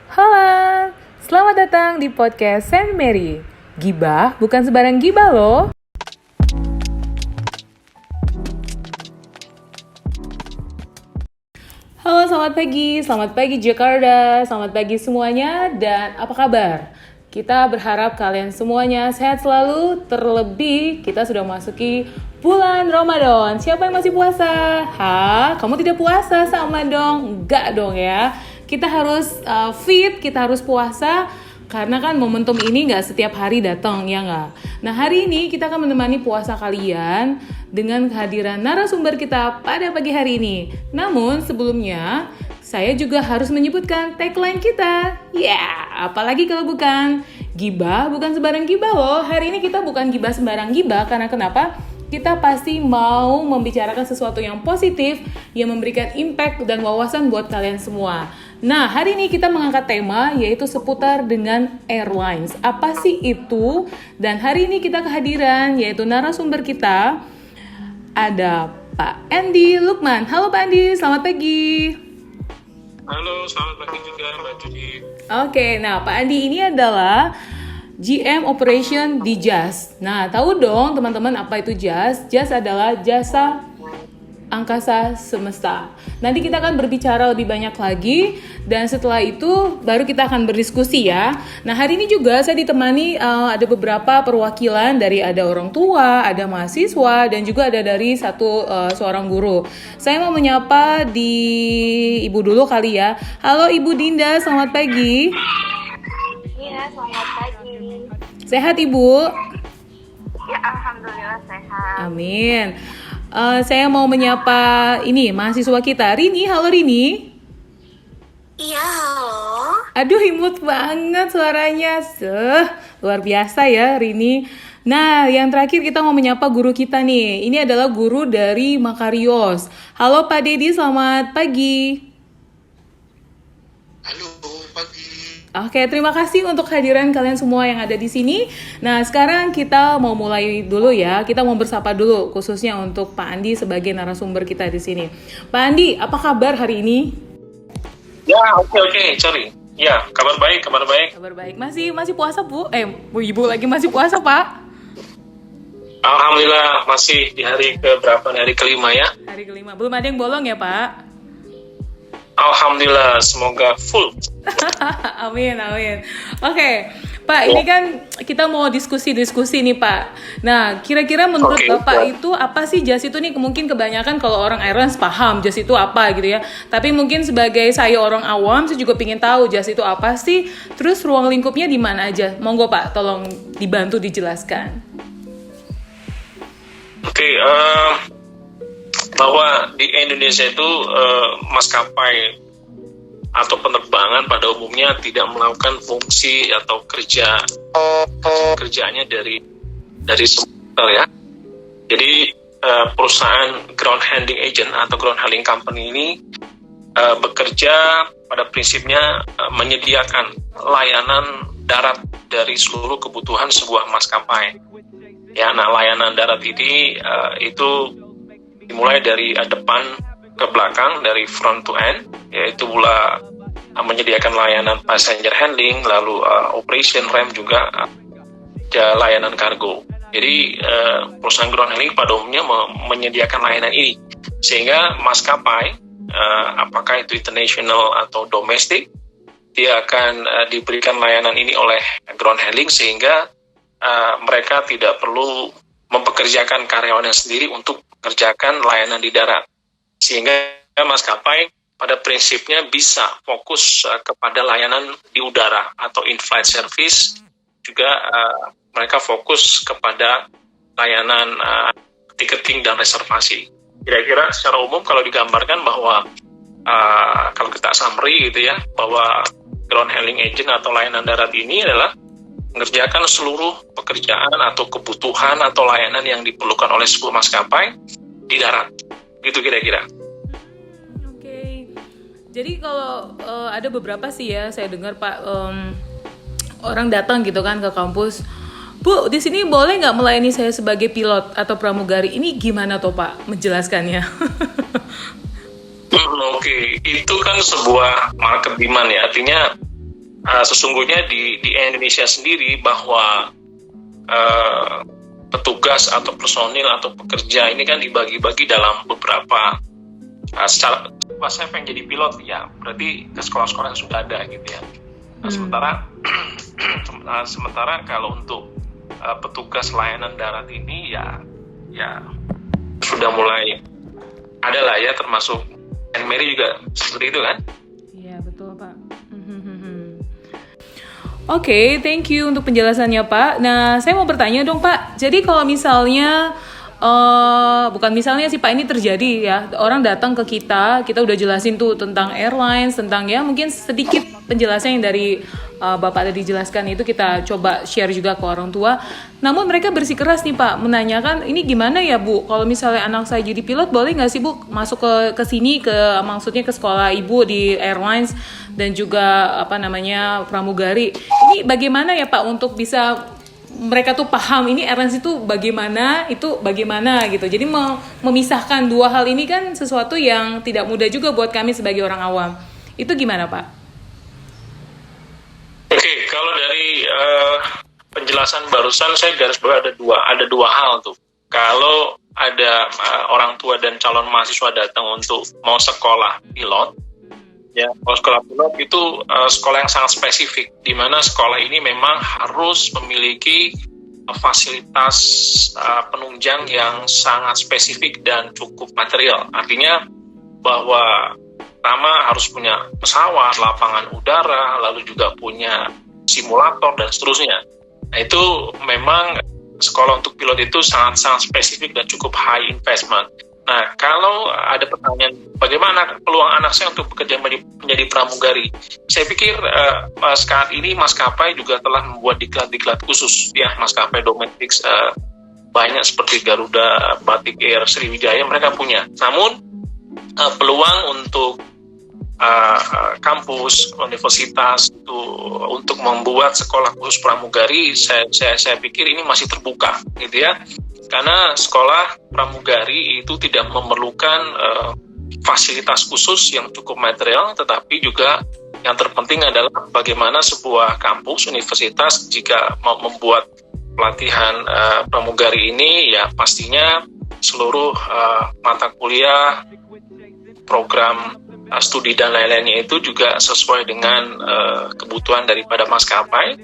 Halo, selamat datang di podcast Saint Mary. Gibah bukan sembarang gibah loh. Halo, selamat pagi Jakarta, selamat pagi semuanya, dan apa kabar? Kita berharap kalian semuanya sehat selalu, terlebih kita sudah masuki bulan Ramadan. Siapa yang masih puasa? Kamu tidak puasa sama dong? Enggak dong ya. Kita harus fit, kita harus puasa, karena kan momentum ini nggak setiap hari datang, ya nggak? Nah, hari ini kita akan menemani puasa kalian dengan kehadiran narasumber kita pada pagi hari ini. Namun sebelumnya, saya juga harus menyebutkan tagline kita. Apalagi kalau bukan gibah, bukan sembarang gibah loh. Hari ini kita bukan gibah sembarang gibah, karena kenapa? Kita pasti mau membicarakan sesuatu yang positif, yang memberikan impact dan wawasan buat kalian semua. Nah, hari ini kita mengangkat tema yaitu seputar dengan airlines. Apa sih itu? Dan hari ini kita kehadiran yaitu narasumber kita ada Pak Andy Lukman. Halo Pak Andy, selamat pagi. Halo, selamat pagi juga Mbak Judi. Oke, nah Pak Andy ini adalah GM Operation di JAS. Nah, tahu dong teman-teman apa itu JAS? JAS adalah Jasa Angkasa Semesta. Nanti kita akan berbicara lebih banyak lagi, dan setelah itu baru kita akan berdiskusi ya. Nah, hari ini juga saya ditemani ada beberapa perwakilan dari ada orang tua, ada mahasiswa, dan juga ada dari seorang guru. Saya mau menyapa di Ibu dulu kali ya. Halo Ibu Dinda, selamat pagi. Iya, selamat pagi. Sehat Ibu? Ya, alhamdulillah sehat. Amin. Saya mau menyapa ini mahasiswa kita, Rini. Halo Rini. Iya, halo. Aduh, imut banget suaranya. Luar biasa ya Rini. Nah, yang terakhir kita mau menyapa guru kita nih. Ini adalah guru dari Makarios. Halo Pak Dedi, selamat pagi. Halo, pagi. Oke, terima kasih untuk kehadiran kalian semua yang ada di sini. Nah, sekarang kita mau mulai dulu ya. Kita mau bersapa dulu, khususnya untuk Pak Andi sebagai narasumber kita di sini. Pak Andi, apa kabar hari ini? Ya, oke, sorry. Ya, kabar baik. Kabar baik. Masih puasa, Bu? Bu Ibu lagi masih puasa, Pak? Alhamdulillah, masih di hari ke-berapa? Hari kelima ya? Hari kelima. Belum ada yang bolong ya, Pak? Alhamdulillah, semoga full. Amin. Oke, Pak, ini kan kita mau diskusi nih, Pak. Nah, kira-kira menurut Bapak itu apa sih JAS itu nih? Mungkin kebanyakan kalau orang airlines paham JAS itu apa gitu ya. Tapi mungkin sebagai saya orang awam, saya juga pengen tahu JAS itu apa sih. Terus ruang lingkupnya di mana aja? Monggo Pak, tolong dibantu dijelaskan. Oke, bahwa di Indonesia itu maskapai atau penerbangan pada umumnya tidak melakukan fungsi atau kerjaannya dari semula ya. Jadi perusahaan ground handling agent atau ground handling company ini bekerja pada prinsipnya menyediakan layanan darat dari seluruh kebutuhan sebuah maskapai. Ya, nah layanan darat ini itu dimulai dari depan ke belakang, dari front to end, yaitu pula menyediakan layanan passenger handling, lalu operation rem juga layanan kargo. Jadi perusahaan ground handling pada umumnya menyediakan layanan ini, sehingga maskapai apakah itu international atau domestik, dia akan diberikan layanan ini oleh ground handling, sehingga mereka tidak perlu mempekerjakan karyawannya sendiri untuk mengerjakan layanan di darat, sehingga maskapai pada prinsipnya bisa fokus kepada layanan di udara atau in-flight service, juga mereka fokus kepada layanan ticketing dan reservasi. Kira-kira secara umum kalau digambarkan bahwa kalau kita summary gitu ya, bahwa ground handling agent atau layanan darat ini adalah mengerjakan seluruh pekerjaan atau kebutuhan atau layanan yang diperlukan oleh sebuah maskapai di darat. Gitu kira-kira. Oke. Jadi kalau ada beberapa sih ya, saya dengar Pak, orang datang gitu kan ke kampus, Bu, di sini boleh nggak melayani saya sebagai pilot atau pramugari? Ini gimana tuh Pak menjelaskannya? Oke, itu kan sebuah market demand ya, artinya sesungguhnya di Indonesia sendiri bahwa petugas atau personil atau pekerja ini kan dibagi-bagi dalam beberapa secara saya pengen jadi pilot ya berarti ke sekolah-sekolah yang sudah ada gitu ya. Nah, sementara kalau untuk petugas layanan darat ini ya sudah mulai ada lah ya, termasuk Anne Mary juga seperti itu kan? Iya betul Pak. Oke, thank you untuk penjelasannya Pak. Nah, saya mau bertanya dong Pak. Jadi kalau misalnya, bukan misalnya sih Pak, ini terjadi ya, orang datang ke kita udah jelasin tuh tentang airlines, tentang ya mungkin sedikit penjelasan yang dari Bapak tadi dijelaskan itu kita coba share juga ke orang tua. Namun mereka bersikeras nih Pak, menanyakan ini gimana ya Bu, kalau misalnya anak saya jadi pilot boleh nggak sih Bu masuk ke sini, maksudnya ke sekolah Ibu di airlines dan juga pramugari. Ini bagaimana ya Pak untuk bisa mereka tuh paham ini airlines itu bagaimana gitu. Jadi memisahkan dua hal ini kan sesuatu yang tidak mudah juga buat kami sebagai orang awam. Itu gimana Pak? Oke, kalau dari penjelasan barusan saya garis bawahi ada dua hal tuh. Kalau ada orang tua dan calon mahasiswa datang untuk mau sekolah pilot, ya kalau sekolah pilot itu sekolah yang sangat spesifik, di mana sekolah ini memang harus memiliki fasilitas penunjang yang sangat spesifik dan cukup material. Artinya bahwa pertama harus punya pesawat, lapangan udara, lalu juga punya simulator dan seterusnya. Nah itu memang sekolah untuk pilot itu sangat spesifik dan cukup high investment. Nah kalau ada pertanyaan bagaimana peluang anak saya untuk bekerja menjadi pramugari, saya pikir saat ini maskapai juga telah membuat diklat khusus ya, maskapai domestik banyak seperti Garuda, Batik Air, Sriwijaya mereka punya. Namun peluang untuk kampus, universitas itu untuk membuat sekolah khusus pramugari, saya pikir ini masih terbuka, gitu ya. Karena sekolah pramugari itu tidak memerlukan fasilitas khusus yang cukup material, tetapi juga yang terpenting adalah bagaimana sebuah kampus, universitas jika mau membuat pelatihan pramugari ini, ya pastinya seluruh mata kuliah, program studi dan lain-lainnya itu juga sesuai dengan kebutuhan daripada maskapai.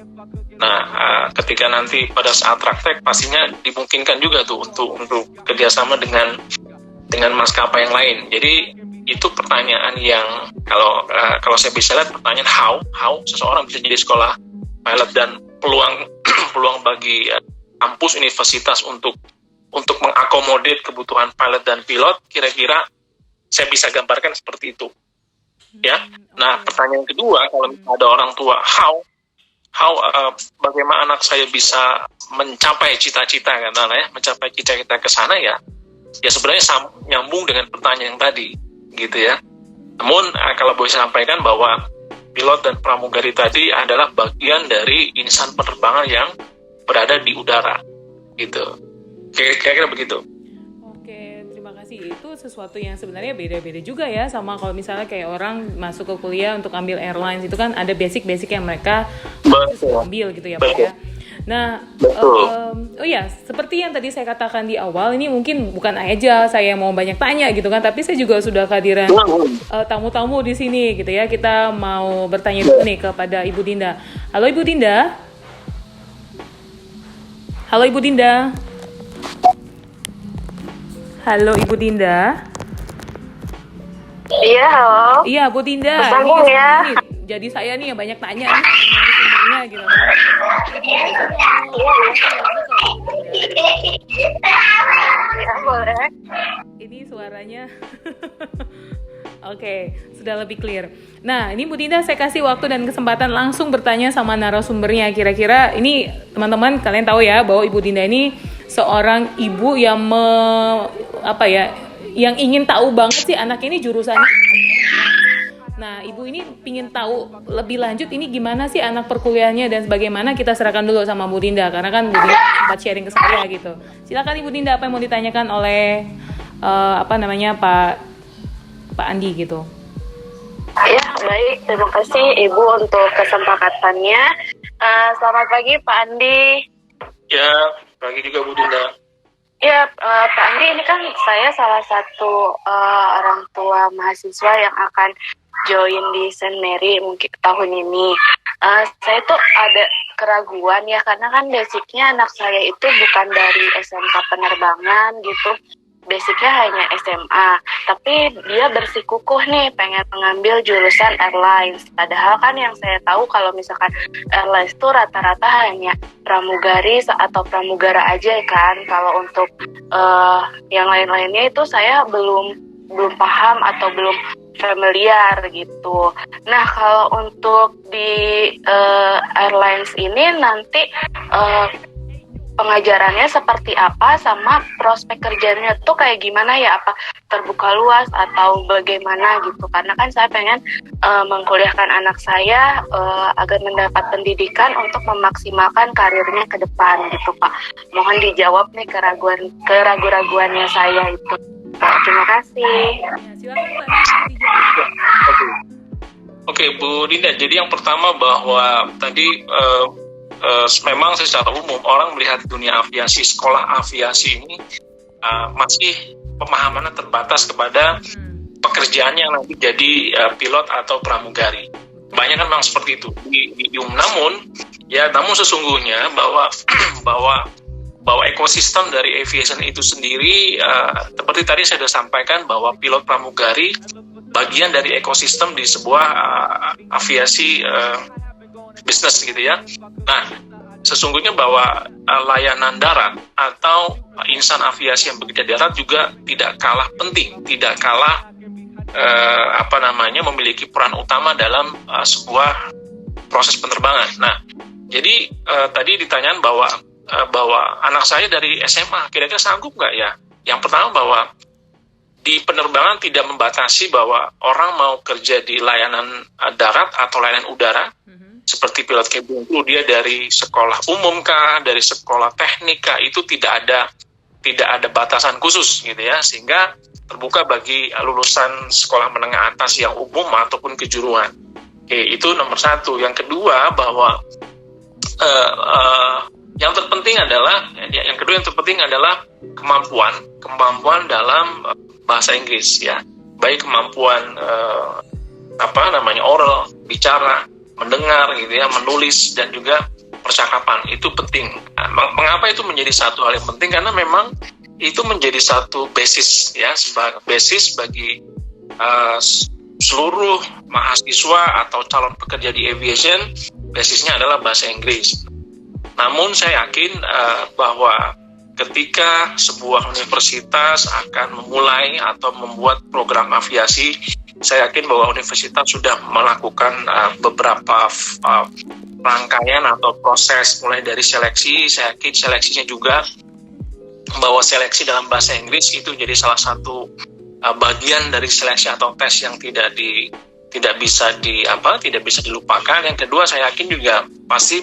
Nah, ketika nanti pada saat praktek pastinya dimungkinkan juga tuh untuk kerjasama dengan maskapai yang lain. Jadi itu pertanyaan yang kalau saya bisa lihat pertanyaan how seseorang bisa jadi sekolah pilot dan peluang bagi kampus universitas untuk mengakomodir kebutuhan pilot dan pilot, kira-kira saya bisa gambarkan seperti itu, ya. Nah, pertanyaan kedua, kalau ada orang tua, bagaimana anak saya bisa mencapai cita-cita, mencapai cita-cita ke sana ya sebenarnya nyambung dengan pertanyaan yang tadi, gitu ya. Namun kalau boleh saya sampaikan bahwa pilot dan pramugari tadi adalah bagian dari insan penerbangan yang berada di udara, gitu. Kira-kira begitu. Itu sesuatu yang sebenarnya beda-beda juga ya, sama kalau misalnya kayak orang masuk ke kuliah untuk ambil airlines itu kan ada basic yang mereka ambil gitu ya Pak ya. Nah, seperti yang tadi saya katakan di awal, ini mungkin bukan aja saya mau banyak tanya gitu kan, tapi saya juga sudah kehadiran tamu-tamu di sini gitu ya. Kita mau bertanya dulu nih kepada Ibu Dinda. Halo Ibu Dinda. Halo Ibu Dinda. Halo Ibu Dinda. Iya, halo. Iya, Bu Dinda. Bersambung ya. Jadi saya nih yang banyak tanya nih sumbernya gitu. Ya, boleh. Ini suaranya. Oke, sudah lebih clear. Nah, ini Bu Dinda saya kasih waktu dan kesempatan langsung bertanya sama narasumbernya. Kira-kira ini teman-teman kalian tahu ya bahwa Ibu Dinda ini seorang ibu yang yang ingin tahu banget sih anak ini jurusannya. Nah, ibu ini pingin tahu lebih lanjut ini gimana sih anak perkuliahannya dan bagaimana, kita serahkan dulu sama Bu Dinda karena kan Bu Dinda sempat sharing ke saya gitu. Silakan Ibu Dinda, apa yang mau ditanyakan oleh Pak Andi gitu. Ya, baik. Terima kasih Ibu untuk kesempatannya. Selamat pagi Pak Andi. Ya, pagi juga Bu Dinda. Ya, Pak Andi, ini kan saya salah satu orang tua mahasiswa yang akan join di Saint Mary mungkin tahun ini. Saya tuh ada keraguan ya, karena kan basicnya anak saya itu bukan dari SMK penerbangan gitu. Basicnya hanya SMA, tapi dia bersikukuh nih pengen mengambil jurusan airlines. Padahal kan yang saya tahu kalau misalkan airlines itu rata-rata hanya pramugari atau pramugara aja kan. Kalau untuk yang lain-lainnya itu saya belum paham atau belum familiar gitu. Nah, kalau untuk di airlines ini nanti pengajarannya seperti apa, sama prospek kerjanya tuh kayak gimana ya, apa terbuka luas atau bagaimana gitu, karena kan saya pengen mengkuliahkan anak saya agar mendapat pendidikan untuk memaksimalkan karirnya ke depan gitu Pak. Mohon dijawab nih keraguan-raguannya saya itu Pak. Terima kasih. Ya, silakan Pak, dijawab. Oke, Bu Dinda, jadi yang pertama bahwa tadi memang secara umum orang melihat dunia aviasi, sekolah aviasi ini masih pemahamannya terbatas kepada pekerjaan yang nanti jadi pilot atau pramugari. Banyak kan memang seperti itu. Namun sesungguhnya bahwa ekosistem dari aviation itu sendiri, seperti tadi saya sudah sampaikan bahwa pilot pramugari bagian dari ekosistem di sebuah aviasi bisnis gitu ya. Nah, sesungguhnya bahwa layanan darat atau insan aviasi yang bekerja darat juga tidak kalah penting, tidak kalah memiliki peran utama dalam sebuah proses penerbangan. Nah, jadi tadi ditanyaan bahwa anak saya dari SMA kira-kira sanggup nggak ya? Yang pertama bahwa di penerbangan tidak membatasi bahwa orang mau kerja di layanan darat atau layanan udara, seperti pilot cabin crew, dia dari sekolah umum kah, dari sekolah teknik kah, itu tidak ada batasan khusus gitu ya, sehingga terbuka bagi lulusan sekolah menengah atas yang umum ataupun kejuruan. Oke, itu nomor satu. Yang kedua bahwa yang terpenting adalah kemampuan dalam bahasa Inggris ya, baik kemampuan oral, bicara, mendengar gitu ya, menulis, dan juga percakapan. Itu penting. Nah, mengapa itu menjadi satu hal yang penting? Karena memang itu menjadi satu basis ya, sebagai basis bagi seluruh mahasiswa atau calon pekerja di aviation. Basisnya adalah bahasa Inggris. Namun saya yakin bahwa ketika sebuah universitas akan memulai atau membuat program aviasi, saya yakin bahwa universitas sudah melakukan beberapa rangkaian atau proses mulai dari seleksi. Saya yakin seleksinya juga bahwa seleksi dalam bahasa Inggris itu jadi salah satu bagian dari seleksi atau tes yang tidak bisa dilupakan. Yang kedua, saya yakin juga pasti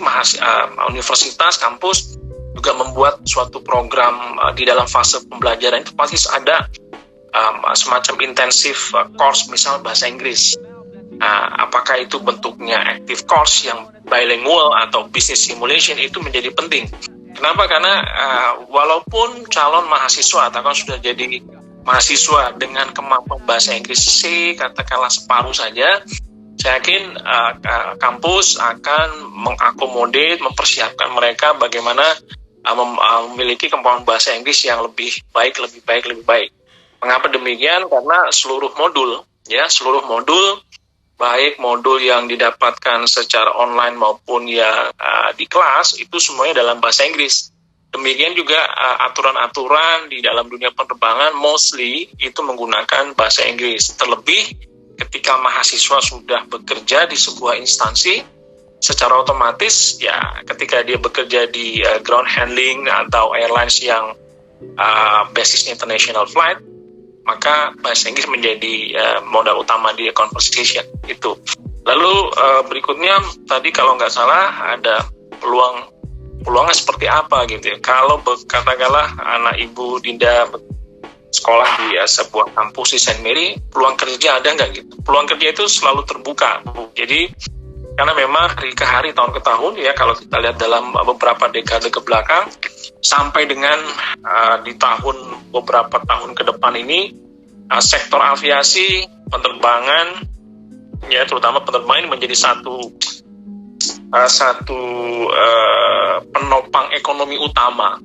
universitas, kampus juga membuat suatu program di dalam fase pembelajaran itu pasti ada semacam intensif course, misal bahasa Inggris. Apakah itu bentuknya active course yang bilingual atau business simulation, itu menjadi penting. Kenapa? Karena walaupun calon mahasiswa atau kan sudah jadi mahasiswa dengan kemampuan bahasa Inggris katakanlah separuh saja, saya yakin kampus akan mengakomodir, mempersiapkan mereka bagaimana memiliki kemampuan bahasa Inggris yang lebih baik. Mengapa demikian? Karena seluruh modul, baik modul yang didapatkan secara online maupun yang di kelas, itu semuanya dalam bahasa Inggris. Demikian juga aturan-aturan di dalam dunia penerbangan mostly itu menggunakan bahasa Inggris. Terlebih ketika mahasiswa sudah bekerja di sebuah instansi, secara otomatis ya ketika dia bekerja di ground handling atau airlines yang basisnya international flight, maka bahasa Inggris menjadi modal utama di conversation itu. Lalu berikutnya tadi kalau nggak salah ada peluangnya seperti apa gitu ya. Kalau katakanlah anak Ibu Dinda sekolah di sebuah kampus di Saint Mary, peluang kerja ada nggak gitu? Peluang kerja itu selalu terbuka, Bu. Jadi karena memang hari ke hari, tahun ke tahun ya, kalau kita lihat dalam beberapa dekade ke belakang sampai dengan di beberapa tahun ke depan ini, sektor aviasi, penerbangan ya, terutama penerbangan ini menjadi satu penopang ekonomi utama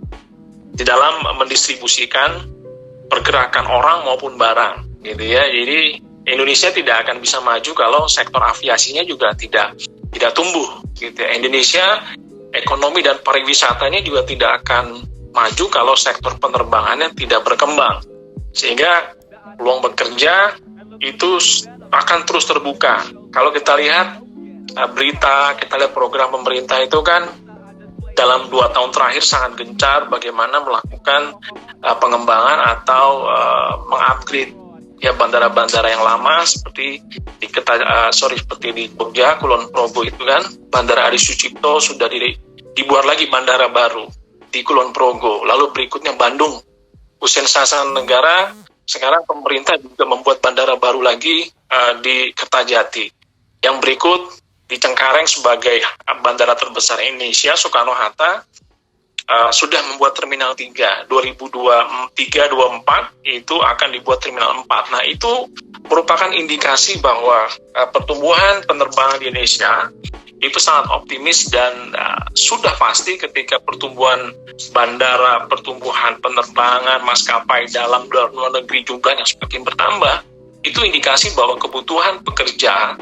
di dalam mendistribusikan pergerakan orang maupun barang gitu ya. Jadi Indonesia tidak akan bisa maju kalau sektor aviasinya juga tidak tumbuh gitu ya. Indonesia ekonomi dan pariwisatanya juga tidak akan maju kalau sektor penerbangannya tidak berkembang, sehingga peluang bekerja itu akan terus terbuka. Kalau kita lihat berita, kita lihat program pemerintah itu kan dalam 2 tahun terakhir sangat gencar bagaimana melakukan pengembangan atau mengupgrade ya bandara-bandara yang lama seperti seperti di Jogja, Kulon Progo itu kan, Bandara Adi Sucipto sudah dibuat lagi bandara baru di Kulon Progo. Lalu berikutnya Bandung, Hussein Sastra Negara. Sekarang pemerintah juga membuat bandara baru lagi di Kertajati. Yang berikut di Cengkareng sebagai bandara terbesar Indonesia, Soekarno-Hatta sudah membuat Terminal 3. 2023-24 itu akan dibuat Terminal 4. Nah, itu merupakan indikasi bahwa pertumbuhan penerbangan di Indonesia itu sangat optimis, dan sudah pasti ketika pertumbuhan bandara, pertumbuhan penerbangan, maskapai dalam dan luar negeri jumlahnya semakin bertambah, itu indikasi bahwa kebutuhan pekerja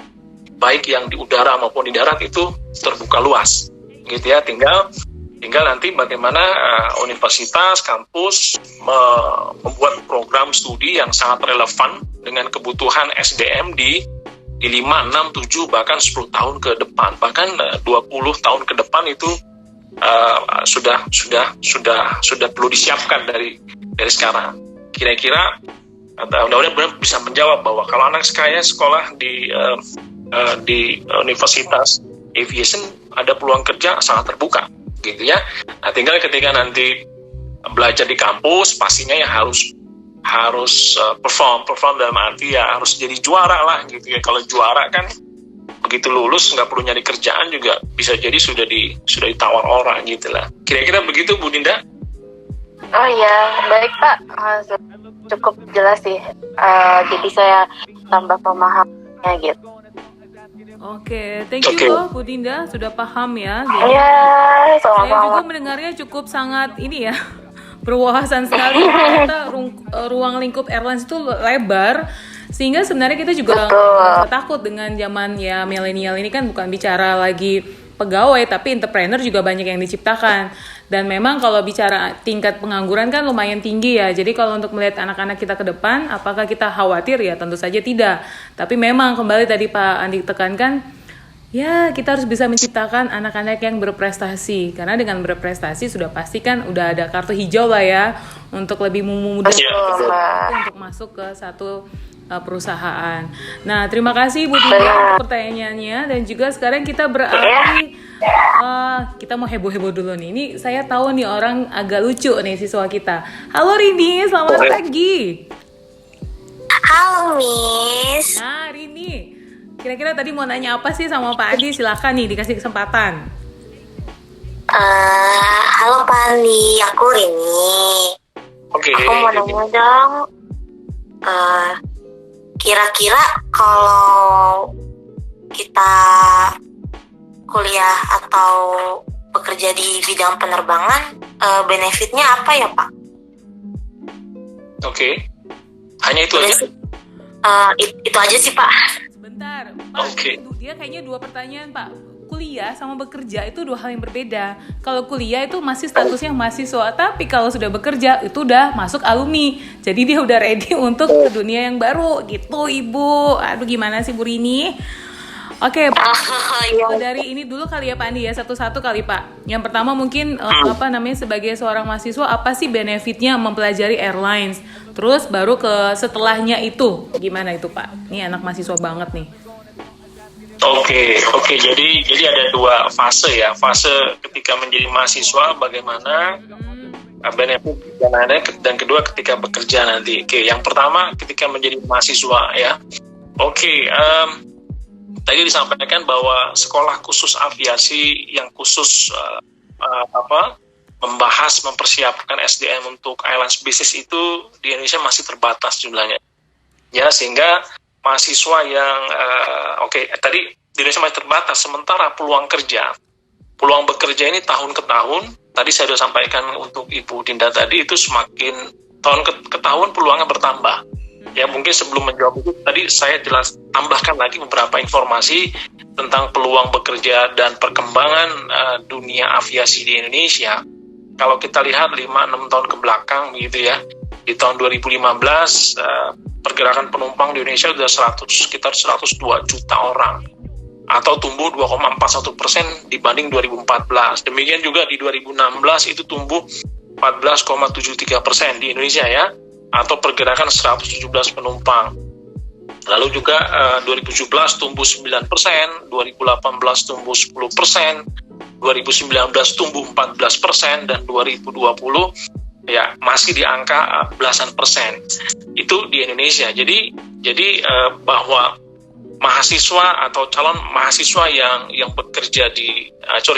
baik yang di udara maupun di darat itu terbuka luas gitu ya. Tinggal nanti bagaimana universitas, kampus membuat program studi yang sangat relevan dengan kebutuhan SDM di 5, 6, 7, bahkan 10 tahun ke depan, bahkan 20 tahun ke depan itu sudah perlu disiapkan dari sekarang. Kira-kira mudah-mudahan bisa menjawab bahwa kalau anak saya sekolah di Universitas Aviation, ada peluang kerja sangat terbuka gitu ya. Nah, tinggal ketika nanti belajar di kampus, pastinya ya harus perform dalam arti ya harus jadi juara lah gitu ya. Kalau juara kan begitu lulus nggak perlu nyari kerjaan juga bisa jadi sudah ditawar orang gitu lah. Kira-kira begitu, Bu Dinda? Oh iya, baik Pak, cukup jelas sih. Jadi saya tambah pemahamnya gitu. Oke, thank you loh Bu Dinda, sudah paham ya. Iya, Saya juga mendengarnya cukup sangat ini ya, berwawasan sekali. Ternyata ruang lingkup airlines itu lebar, sehingga sebenarnya kita juga nggak takut dengan zaman ya milenial ini kan, bukan bicara lagi pegawai tapi entrepreneur juga banyak yang diciptakan. Dan memang kalau bicara tingkat pengangguran kan lumayan tinggi ya. Jadi kalau untuk melihat anak-anak kita ke depan, apakah kita khawatir? Ya tentu saja tidak. Tapi memang kembali tadi Pak Andi tekankan, ya kita harus bisa menciptakan anak-anak yang berprestasi. Karena dengan berprestasi sudah pasti kan udah ada kartu hijau lah ya, untuk lebih memudahkan untuk masuk ke satu perusahaan. Nah, terima kasih Bu Dinda untuk pertanyaannya, dan juga sekarang kita beralih, kita mau heboh-heboh dulu nih. Ini saya tahu nih orang agak lucu nih siswa kita. Halo Rini, selamat pagi. Halo Miss. Nah Rini, kira-kira tadi mau nanya apa sih sama Pak Adi? Silakan nih, dikasih kesempatan. Halo Pak Andi, aku Rini. Oke. Aku mau nanya dong. Kira-kira kalau kita kuliah atau bekerja di bidang penerbangan, benefitnya apa ya Pak? Oke. Hanya itu aja? Itu aja sih Pak. Sebentar, Pak. Dia kayaknya 2 pertanyaan Pak. Kuliah sama bekerja itu 2 hal yang berbeda. Kalau kuliah itu masih statusnya mahasiswa, tapi kalau sudah bekerja itu udah masuk alumni. Jadi dia udah ready untuk ke dunia yang baru gitu, Ibu. Aduh, gimana sih Bu Rini? Oke, dari ini dulu kali ya Pak Andi ya, satu-satu kali Pak. Yang pertama mungkin sebagai seorang mahasiswa, apa sih benefitnya mempelajari airlines? Terus baru ke setelahnya itu gimana itu Pak? Ini anak mahasiswa banget nih. Oke. Jadi ada 2 fase ya. Fase ketika menjadi mahasiswa bagaimana benefit dan kedua ketika bekerja nanti. Oke, yang pertama ketika menjadi mahasiswa ya. Oke, tadi disampaikan bahwa sekolah khusus aviasi yang khusus mempersiapkan SDM untuk airlines business itu di Indonesia masih terbatas jumlahnya. Ya, sehingga mahasiswa yang tadi di Indonesia masih terbatas, sementara peluang bekerja ini tahun ke tahun, tadi saya sudah sampaikan untuk Ibu Dinda tadi, itu semakin tahun ke tahun peluangnya bertambah. Ya, mungkin sebelum menjawab itu tadi saya tambahkan lagi beberapa informasi tentang peluang bekerja dan perkembangan dunia aviasi di Indonesia. Kalau kita lihat 5-6 tahun ke belakang gitu ya, di tahun 2015 pergerakan penumpang di Indonesia sudah sekitar 102 juta orang, atau tumbuh 2,41% dibanding 2014. Demikian juga di 2016 itu tumbuh 14,73% di Indonesia ya, atau pergerakan 117 penumpang. Lalu juga 2017 tumbuh 9%, 2018 tumbuh 10%, 2019 tumbuh 14%, dan 2020 ya masih di angka belasan persen. Itu di Indonesia. Jadi bahwa mahasiswa atau calon mahasiswa yang bekerja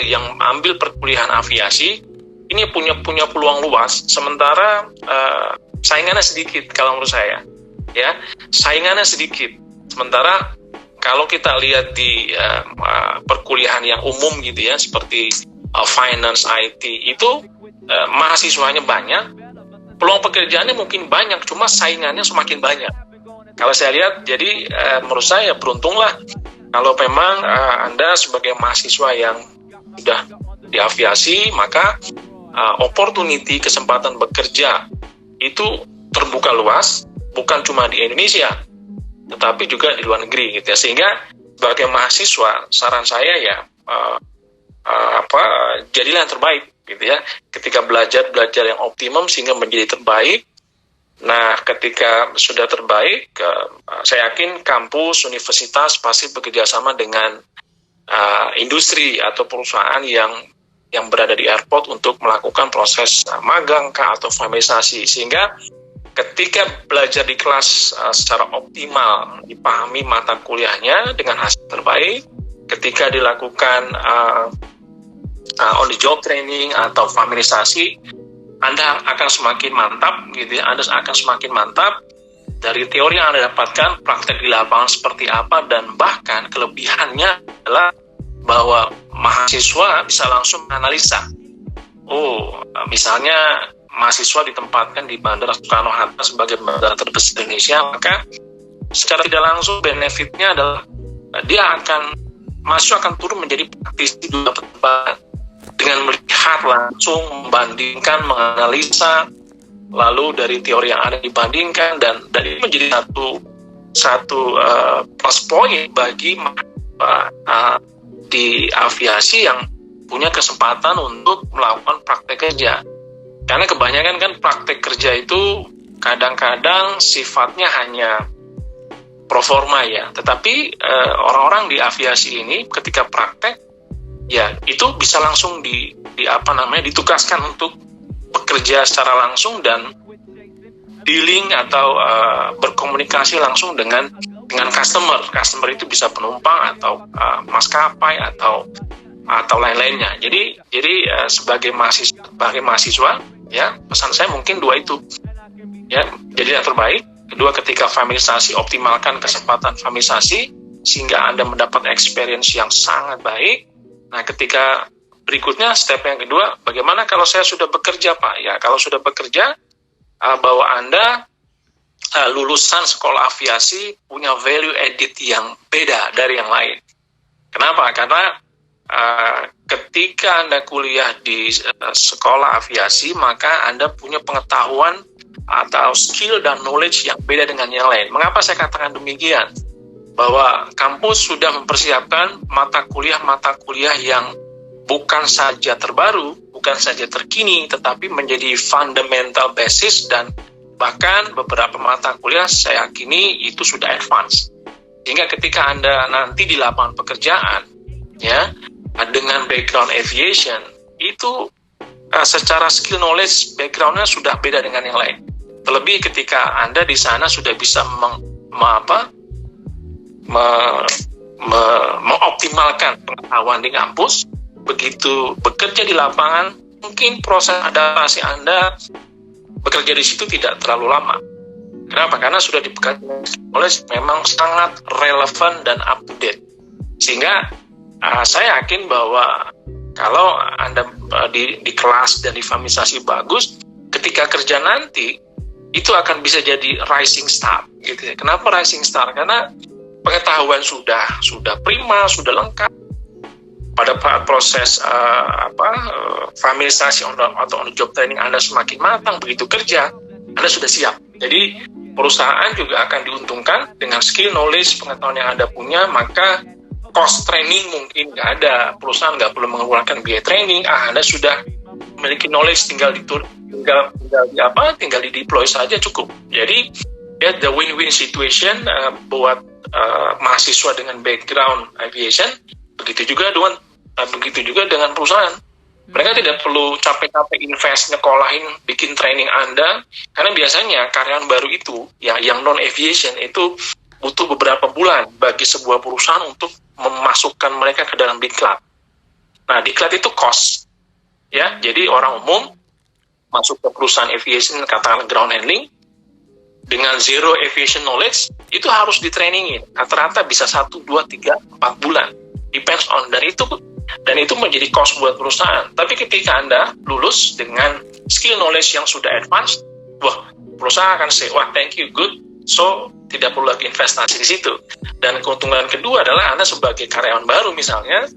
yang ambil perkuliahan aviasi ini punya peluang luas, sementara saingannya sedikit kalau menurut saya. Ya, saingannya sedikit. Sementara kalau kita lihat di perkuliahan yang umum gitu ya, seperti finance, IT, itu mahasiswanya banyak, peluang pekerjaannya mungkin banyak, cuma saingannya semakin banyak. Kalau saya lihat, jadi menurut saya beruntunglah kalau memang Anda sebagai mahasiswa yang sudah di aviasi, maka opportunity, kesempatan bekerja itu terbuka luas, bukan cuma di Indonesia, tetapi juga di luar negeri gitu ya. Sehingga sebagai mahasiswa, saran saya ya jadilah yang terbaik gitu ya. Ketika belajar yang optimum sehingga menjadi terbaik. Nah, ketika sudah terbaik, saya yakin kampus, universitas pasti bekerja sama dengan industri atau perusahaan yang berada di airport untuk melakukan proses magang atau familiarisasi, sehingga ketika belajar di kelas secara optimal, dipahami mata kuliahnya dengan hasil terbaik, ketika dilakukan on the job training atau familiarisasi, Anda akan semakin mantap gitu ya. Anda akan semakin mantap dari teori yang Anda dapatkan, praktek di lapangan seperti apa, dan bahkan kelebihannya adalah bahwa mahasiswa bisa langsung menganalisa. Misalnya mahasiswa ditempatkan di Bandara Soekarno-Hatta sebagai bandara terbesar di Indonesia, maka secara tidak langsung benefitnya adalah mahasiswa akan turun menjadi praktisi di dunia penerbangan dengan melihat langsung, membandingkan, menganalisa, lalu dari teori yang ada dibandingkan, dan ini menjadi satu plus point bagi di aviasi yang punya kesempatan untuk melakukan praktek kerja. Karena kebanyakan kan praktek kerja itu kadang-kadang sifatnya hanya proforma ya. Tetapi orang-orang di aviasi ini ketika praktek ya itu bisa langsung ditugaskan untuk bekerja secara langsung dan dealing atau berkomunikasi langsung dengan customer. Customer itu bisa penumpang atau maskapai atau lain-lainnya. Jadi sebagai mahasiswa ya, pesan saya mungkin dua itu ya. Jadi yang terbaik, kedua ketika familiarisasi, optimalkan kesempatan familiarisasi sehingga Anda mendapat experience yang sangat baik. Nah, ketika berikutnya step yang kedua, bagaimana kalau saya sudah bekerja Pak? Ya, kalau sudah bekerja, bahwa Anda lulusan sekolah aviasi punya value added yang beda dari yang lain. Kenapa? Karena ketika Anda kuliah di sekolah aviasi, maka Anda punya pengetahuan atau skill dan knowledge yang beda dengan yang lain. Mengapa saya katakan demikian? Bahwa kampus sudah mempersiapkan mata kuliah yang bukan saja terbaru, bukan saja terkini, tetapi menjadi fundamental basis, dan bahkan beberapa mata kuliah saya yakini itu sudah advance. Sehingga ketika Anda nanti di lapangan pekerjaan, ya, dengan background aviation, itu secara skill knowledge background-nya sudah beda dengan yang lain. Terlebih ketika Anda di sana sudah bisa mengoptimalkan pengetahuan di kampus, begitu bekerja di lapangan, mungkin proses adaptasi Anda bekerja di situ tidak terlalu lama. Kenapa? Karena sudah dibekali oleh memang sangat relevan dan up to date. Sehingga saya yakin bahwa kalau Anda di kelas dan difamisasi bagus, ketika kerja nanti itu akan bisa jadi rising star gitu ya. Kenapa rising star? Karena pengetahuan sudah prima, sudah lengkap. Pada proses familiarisasi atau on the job training Anda semakin matang, begitu kerja Anda sudah siap. Jadi perusahaan juga akan diuntungkan dengan skill knowledge pengetahuan yang Anda punya, maka cost training mungkin nggak ada, perusahaan nggak perlu mengeluarkan biaya training. Anda sudah memiliki knowledge, tinggal di deploy saja cukup. Jadi ya the win-win situation buat mahasiswa dengan background aviation. Begitu juga dengan perusahaan. Mereka tidak perlu capek-capek invest, nyekolahin, bikin training Anda, karena biasanya karyawan baru itu, ya yang non-aviation itu butuh beberapa bulan bagi sebuah perusahaan untuk memasukkan mereka ke dalam diklat. Nah, diklat itu cost, ya. Jadi orang umum masuk ke perusahaan aviation, katakan ground handling, dengan zero aviation knowledge, itu harus ditrainingin. Rata-rata bisa 1, 2, 3, 4 bulan. Depends on, dan itu menjadi cost buat perusahaan. Tapi ketika Anda lulus dengan skill knowledge yang sudah advance, perusahaan akan say, wah thank you, good, so tidak perlu lagi investasi di situ. Dan keuntungan kedua adalah Anda sebagai karyawan baru misalnya,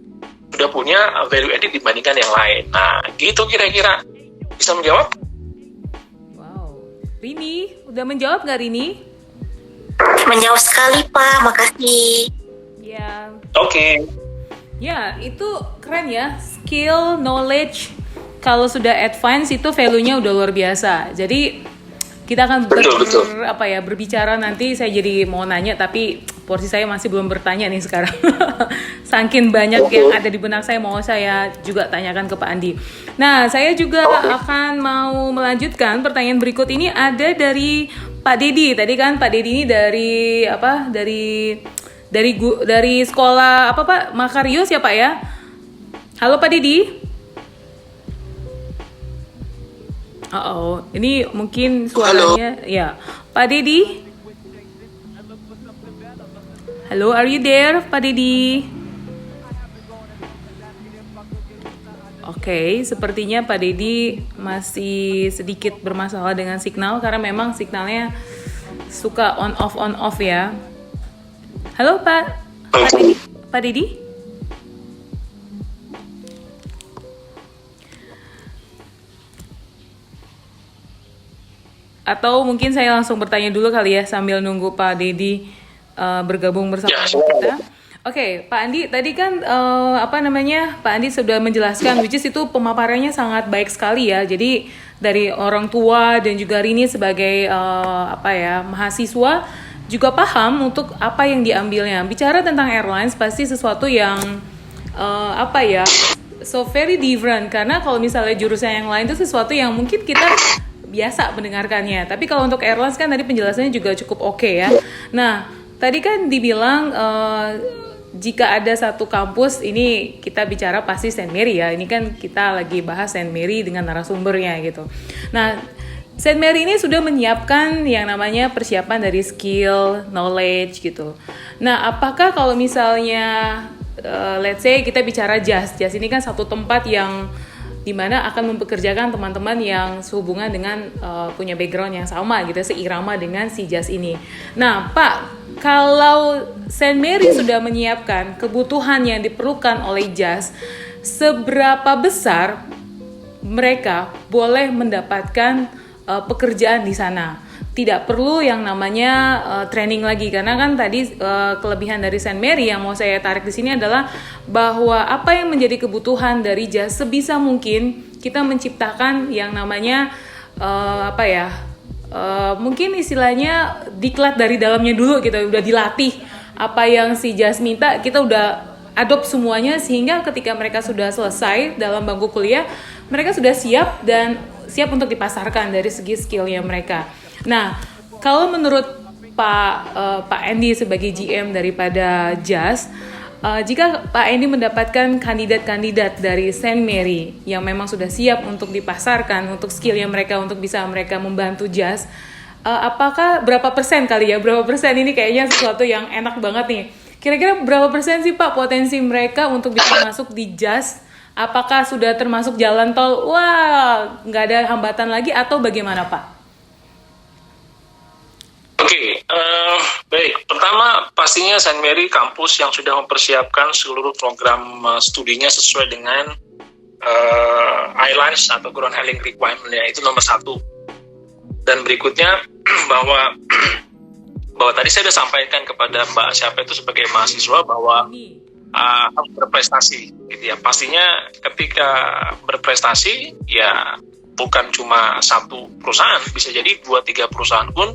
sudah punya value added dibandingkan yang lain. Nah, gitu kira-kira. Bisa menjawab? Wow. Rini, udah menjawab nggak Rini? Menjawab sekali Pak, makasih. Ya. Oke. Ya, itu keren ya. Skill, knowledge, kalau sudah advance itu value-nya udah luar biasa. Jadi kita akan berbicara nanti. Saya jadi mau nanya, tapi porsi saya masih belum bertanya nih sekarang. Saking banyak yang ada di benak saya, mau saya juga tanyakan ke Pak Andi. Nah, saya juga akan mau melanjutkan pertanyaan berikut ini ada dari Pak Dedi. Tadi kan Pak Dedi ini dari sekolah apa Pak? Makarius ya Pak ya? Halo Pak Dedi. Ini mungkin suaranya. Halo. Ya, Pak Dedi. Halo, are you there, Pak Dedi? Oke, sepertinya Pak Dedi masih sedikit bermasalah dengan signal karena memang signalnya suka on off ya. Halo Pak Dedi? Atau mungkin saya langsung bertanya dulu kali ya sambil nunggu Pak Dedi bergabung bersama kita. Oke, Pak Andi, tadi kan Pak Andi sudah menjelaskan, which is itu pemaparannya sangat baik sekali ya. Jadi dari orang tua dan juga Rini sebagai mahasiswa juga paham untuk apa yang diambilnya. Bicara tentang airlines pasti sesuatu yang so very different, karena kalau misalnya jurusan yang lain itu sesuatu yang mungkin kita biasa mendengarkannya. Tapi kalau untuk airlines kan tadi penjelasannya juga cukup oke ya. Nah, tadi kan dibilang jika ada satu kampus, ini kita bicara pasti Saint Mary ya. Ini kan kita lagi bahas Saint Mary dengan narasumbernya gitu. Nah, Saint Mary ini sudah menyiapkan yang namanya persiapan dari skill, knowledge gitu. Nah, apakah kalau misalnya let's say kita bicara JAS ini kan satu tempat yang dimana akan mempekerjakan teman-teman yang sehubungan dengan punya background yang sama gitu, seirama dengan si JAS ini. Nah, Pak, kalau Saint Mary sudah menyiapkan kebutuhan yang diperlukan oleh JAS, seberapa besar mereka boleh mendapatkan pekerjaan di sana? Tidak perlu yang namanya training lagi, karena kan tadi kelebihan dari Saint Mary yang mau saya tarik di sini adalah bahwa apa yang menjadi kebutuhan dari JAS sebisa mungkin kita menciptakan yang namanya mungkin istilahnya diklat dari dalamnya dulu gitu, udah dilatih apa yang si JAS minta, kita udah adopt semuanya sehingga ketika mereka sudah selesai dalam bangku kuliah, mereka sudah siap dan siap untuk dipasarkan dari segi skillnya mereka. Nah, kalau menurut Pak Andy sebagai GM daripada JAS, jika Pak Andy mendapatkan kandidat-kandidat dari Saint Mary yang memang sudah siap untuk dipasarkan untuk skillnya mereka untuk bisa mereka membantu JAS, apakah berapa persen ini kayaknya sesuatu yang enak banget nih. Kira-kira berapa persen sih Pak potensi mereka untuk bisa masuk di JAS? Apakah sudah termasuk jalan tol? Wah, nggak ada hambatan lagi atau bagaimana Pak? Oke, baik. Pertama, pastinya Saint Mary kampus yang sudah mempersiapkan seluruh program studinya sesuai dengan IELTS atau ground handling requirement-nya, itu nomor 1. Dan berikutnya bahwa tadi saya sudah sampaikan kepada Mbak siapa itu sebagai mahasiswa bahwa harus berprestasi, gitu ya. Pastinya ketika berprestasi, ya bukan cuma satu perusahaan, bisa jadi 2-3 perusahaan pun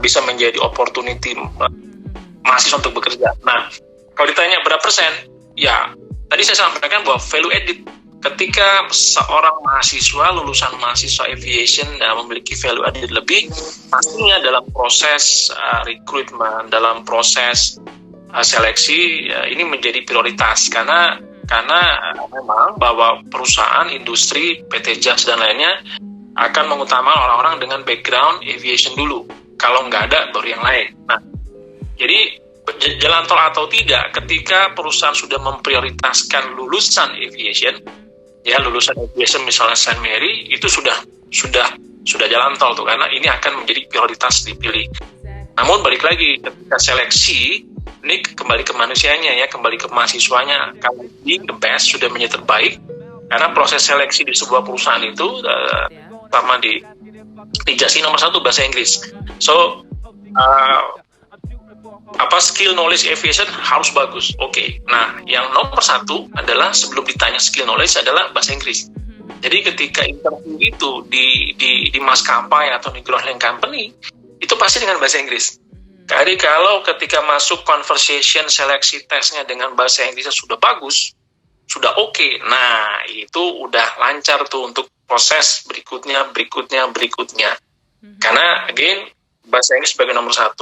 bisa menjadi opportunity mahasiswa untuk bekerja. Nah, kalau ditanya berapa persen, ya tadi saya sampaikan bahwa value added. Ketika seorang mahasiswa lulusan mahasiswa aviation memiliki value added lebih, pastinya dalam proses recruitment, dalam proses seleksi ini menjadi prioritas karena memang bahwa perusahaan, industri, PT JAS dan lainnya akan mengutamakan orang-orang dengan background aviation dulu. Kalau nggak ada, baru yang lain. Nah, jadi jalan tol atau tidak, ketika perusahaan sudah memprioritaskan lulusan aviation, ya lulusan aviation misalnya Saint Mary, itu sudah jalan tol tuh, karena ini akan menjadi prioritas dipilih. Namun balik lagi, ketika seleksi, ini kembali ke manusianya ya, kembali ke mahasiswanya. Kalau the best sudah menjadi terbaik, karena proses seleksi di sebuah perusahaan itu sama di JAS nomor 1 bahasa Inggris. So skill knowledge aviation harus bagus. Oke. Nah, yang nomor 1 adalah sebelum ditanya skill knowledge adalah bahasa Inggris. Jadi ketika interview itu di maskapai atau di ground handling company, itu pasti dengan bahasa Inggris. Jadi kalau ketika masuk conversation seleksi tesnya dengan bahasa Inggrisnya sudah bagus, sudah oke. Nah, itu udah lancar tuh untuk proses berikutnya. Karena again bahasa Inggris sebagai nomor 1.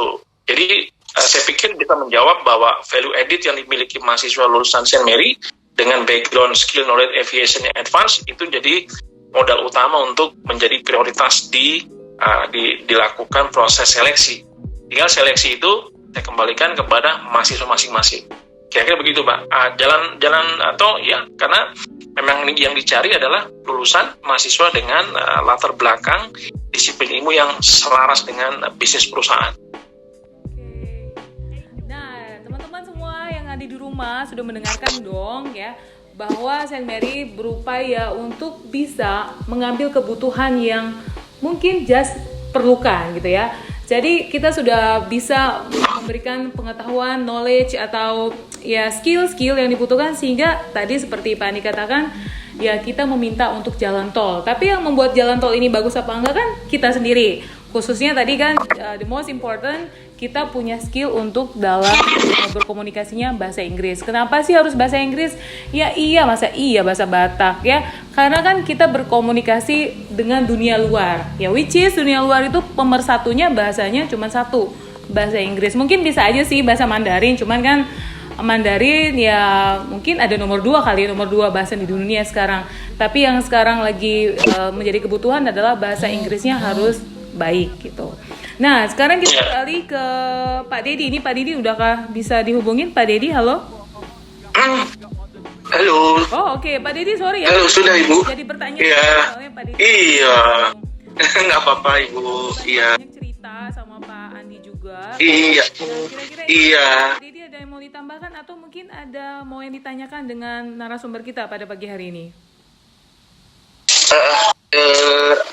Jadi saya pikir bisa menjawab bahwa value added yang dimiliki mahasiswa lulusan Saint Mary dengan background skill knowledge aviation yang advance itu jadi modal utama untuk menjadi prioritas dilakukan proses seleksi. Tinggal seleksi itu saya kembalikan kepada mahasiswa masing-masing. Kira-kira begitu, Pak. Jalan atau ya, karena memang yang dicari adalah lulusan mahasiswa dengan latar belakang disiplin ilmu yang selaras dengan bisnis perusahaan. Nah, teman-teman semua yang ada di rumah sudah mendengarkan dong ya, bahwa Saint Mary berupaya untuk bisa mengambil kebutuhan yang mungkin JAS perlukan gitu ya. Jadi kita sudah bisa memberikan pengetahuan, knowledge atau ya skill-skill yang dibutuhkan sehingga tadi seperti Pak Andi katakan ya kita meminta untuk jalan tol. Tapi yang membuat jalan tol ini bagus apa enggak kan kita sendiri. Khususnya tadi kan the most important kita punya skill untuk dalam berkomunikasinya bahasa Inggris. Kenapa sih harus bahasa Inggris? Ya masa bahasa Batak ya. Karena kan kita berkomunikasi dengan dunia luar. Ya which is dunia luar itu pemersatunya bahasanya cuma satu, bahasa Inggris. Mungkin bisa aja sih bahasa Mandarin, cuman kan Mandarin ya mungkin ada nomor 2 bahasa di dunia sekarang. Tapi yang sekarang lagi menjadi kebutuhan adalah bahasa Inggrisnya harus baik gitu. Nah, sekarang kita beralih ke Pak Dedi. Ini Pak Dedi udahkah bisa dihubungin? Pak Dedi, halo? Halo. Oh, oke. Pak Dedi, sorry ya. Halo, sudah Ibu. Jadi pertanyaan Iya. Pak Dedi. Iya. Nggak apa-apa Ibu. Iya. Cerita sama Pak Andi juga. Iya. Kira-kira Iya. Pak Dedi ada yang mau ditambahkan atau mungkin ada mau yang ditanyakan dengan narasumber kita pada pagi hari ini?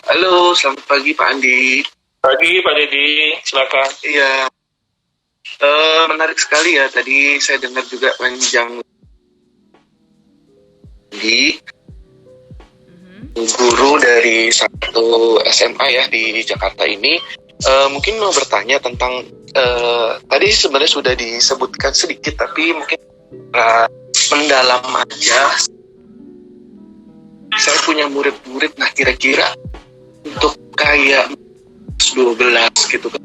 Halo, selamat pagi Pak Andi. Pagi Pak Dedi, silakan. Iya. Menarik sekali ya, tadi saya dengar juga panjang di guru dari satu SMA ya di Jakarta ini. Mungkin mau bertanya tentang tadi sebenarnya sudah disebutkan sedikit, tapi mungkin mendalam aja. Saya punya murid-murid, nah kira-kira untuk kayak 12 gitu kan,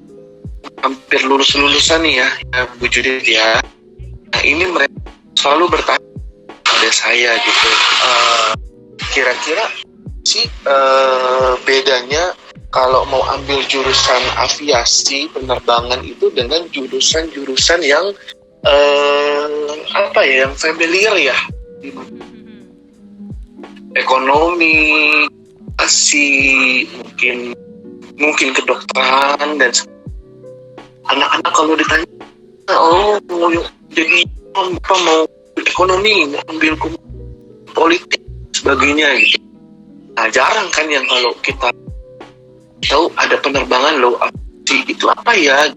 hampir lulusan nih ya Bu Judit ya. Nah ini mereka selalu bertanya pada saya gitu, kira-kira sih bedanya kalau mau ambil jurusan aviasi penerbangan itu dengan jurusan-jurusan yang yang familiar ya, ekonomi, mungkin kedokteran, dan anak-anak kalau ditanya mau jadi apa, mau ekonomi, mau ambil politik sebagainya gitu. Nah jarang kan yang kalau kita tahu ada penerbangan loh, itu apa ya,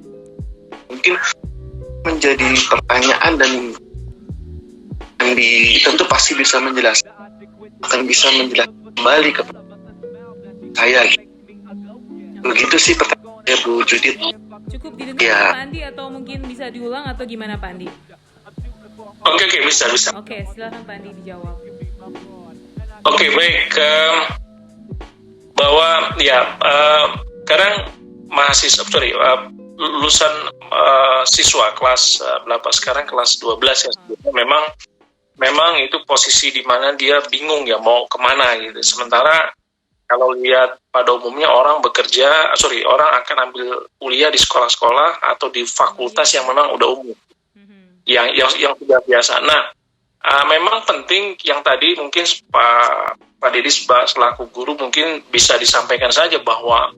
mungkin menjadi pertanyaan dan tentu pasti bisa menjelaskan, akan bisa menjelaskan kembali ke saya gitu. Begitu sih pertanyaannya Bu Judit. Cukup didengar Ya. Pak Andi, atau mungkin bisa diulang atau gimana Pak Andi? Oke, bisa. Oke, silakan Pak Andi dijawab. Oke, baik. Bahwa ya sekarang lulusan siswa kelas berapa sekarang, kelas 12 ya, memang itu posisi di mana dia bingung ya mau kemana gitu. Sementara kalau lihat pada umumnya orang akan ambil kuliah di sekolah-sekolah atau di fakultas yang memang udah umum, yang sudah biasa. Nah, memang penting yang tadi mungkin Pak Dedi selaku guru mungkin bisa disampaikan saja bahwa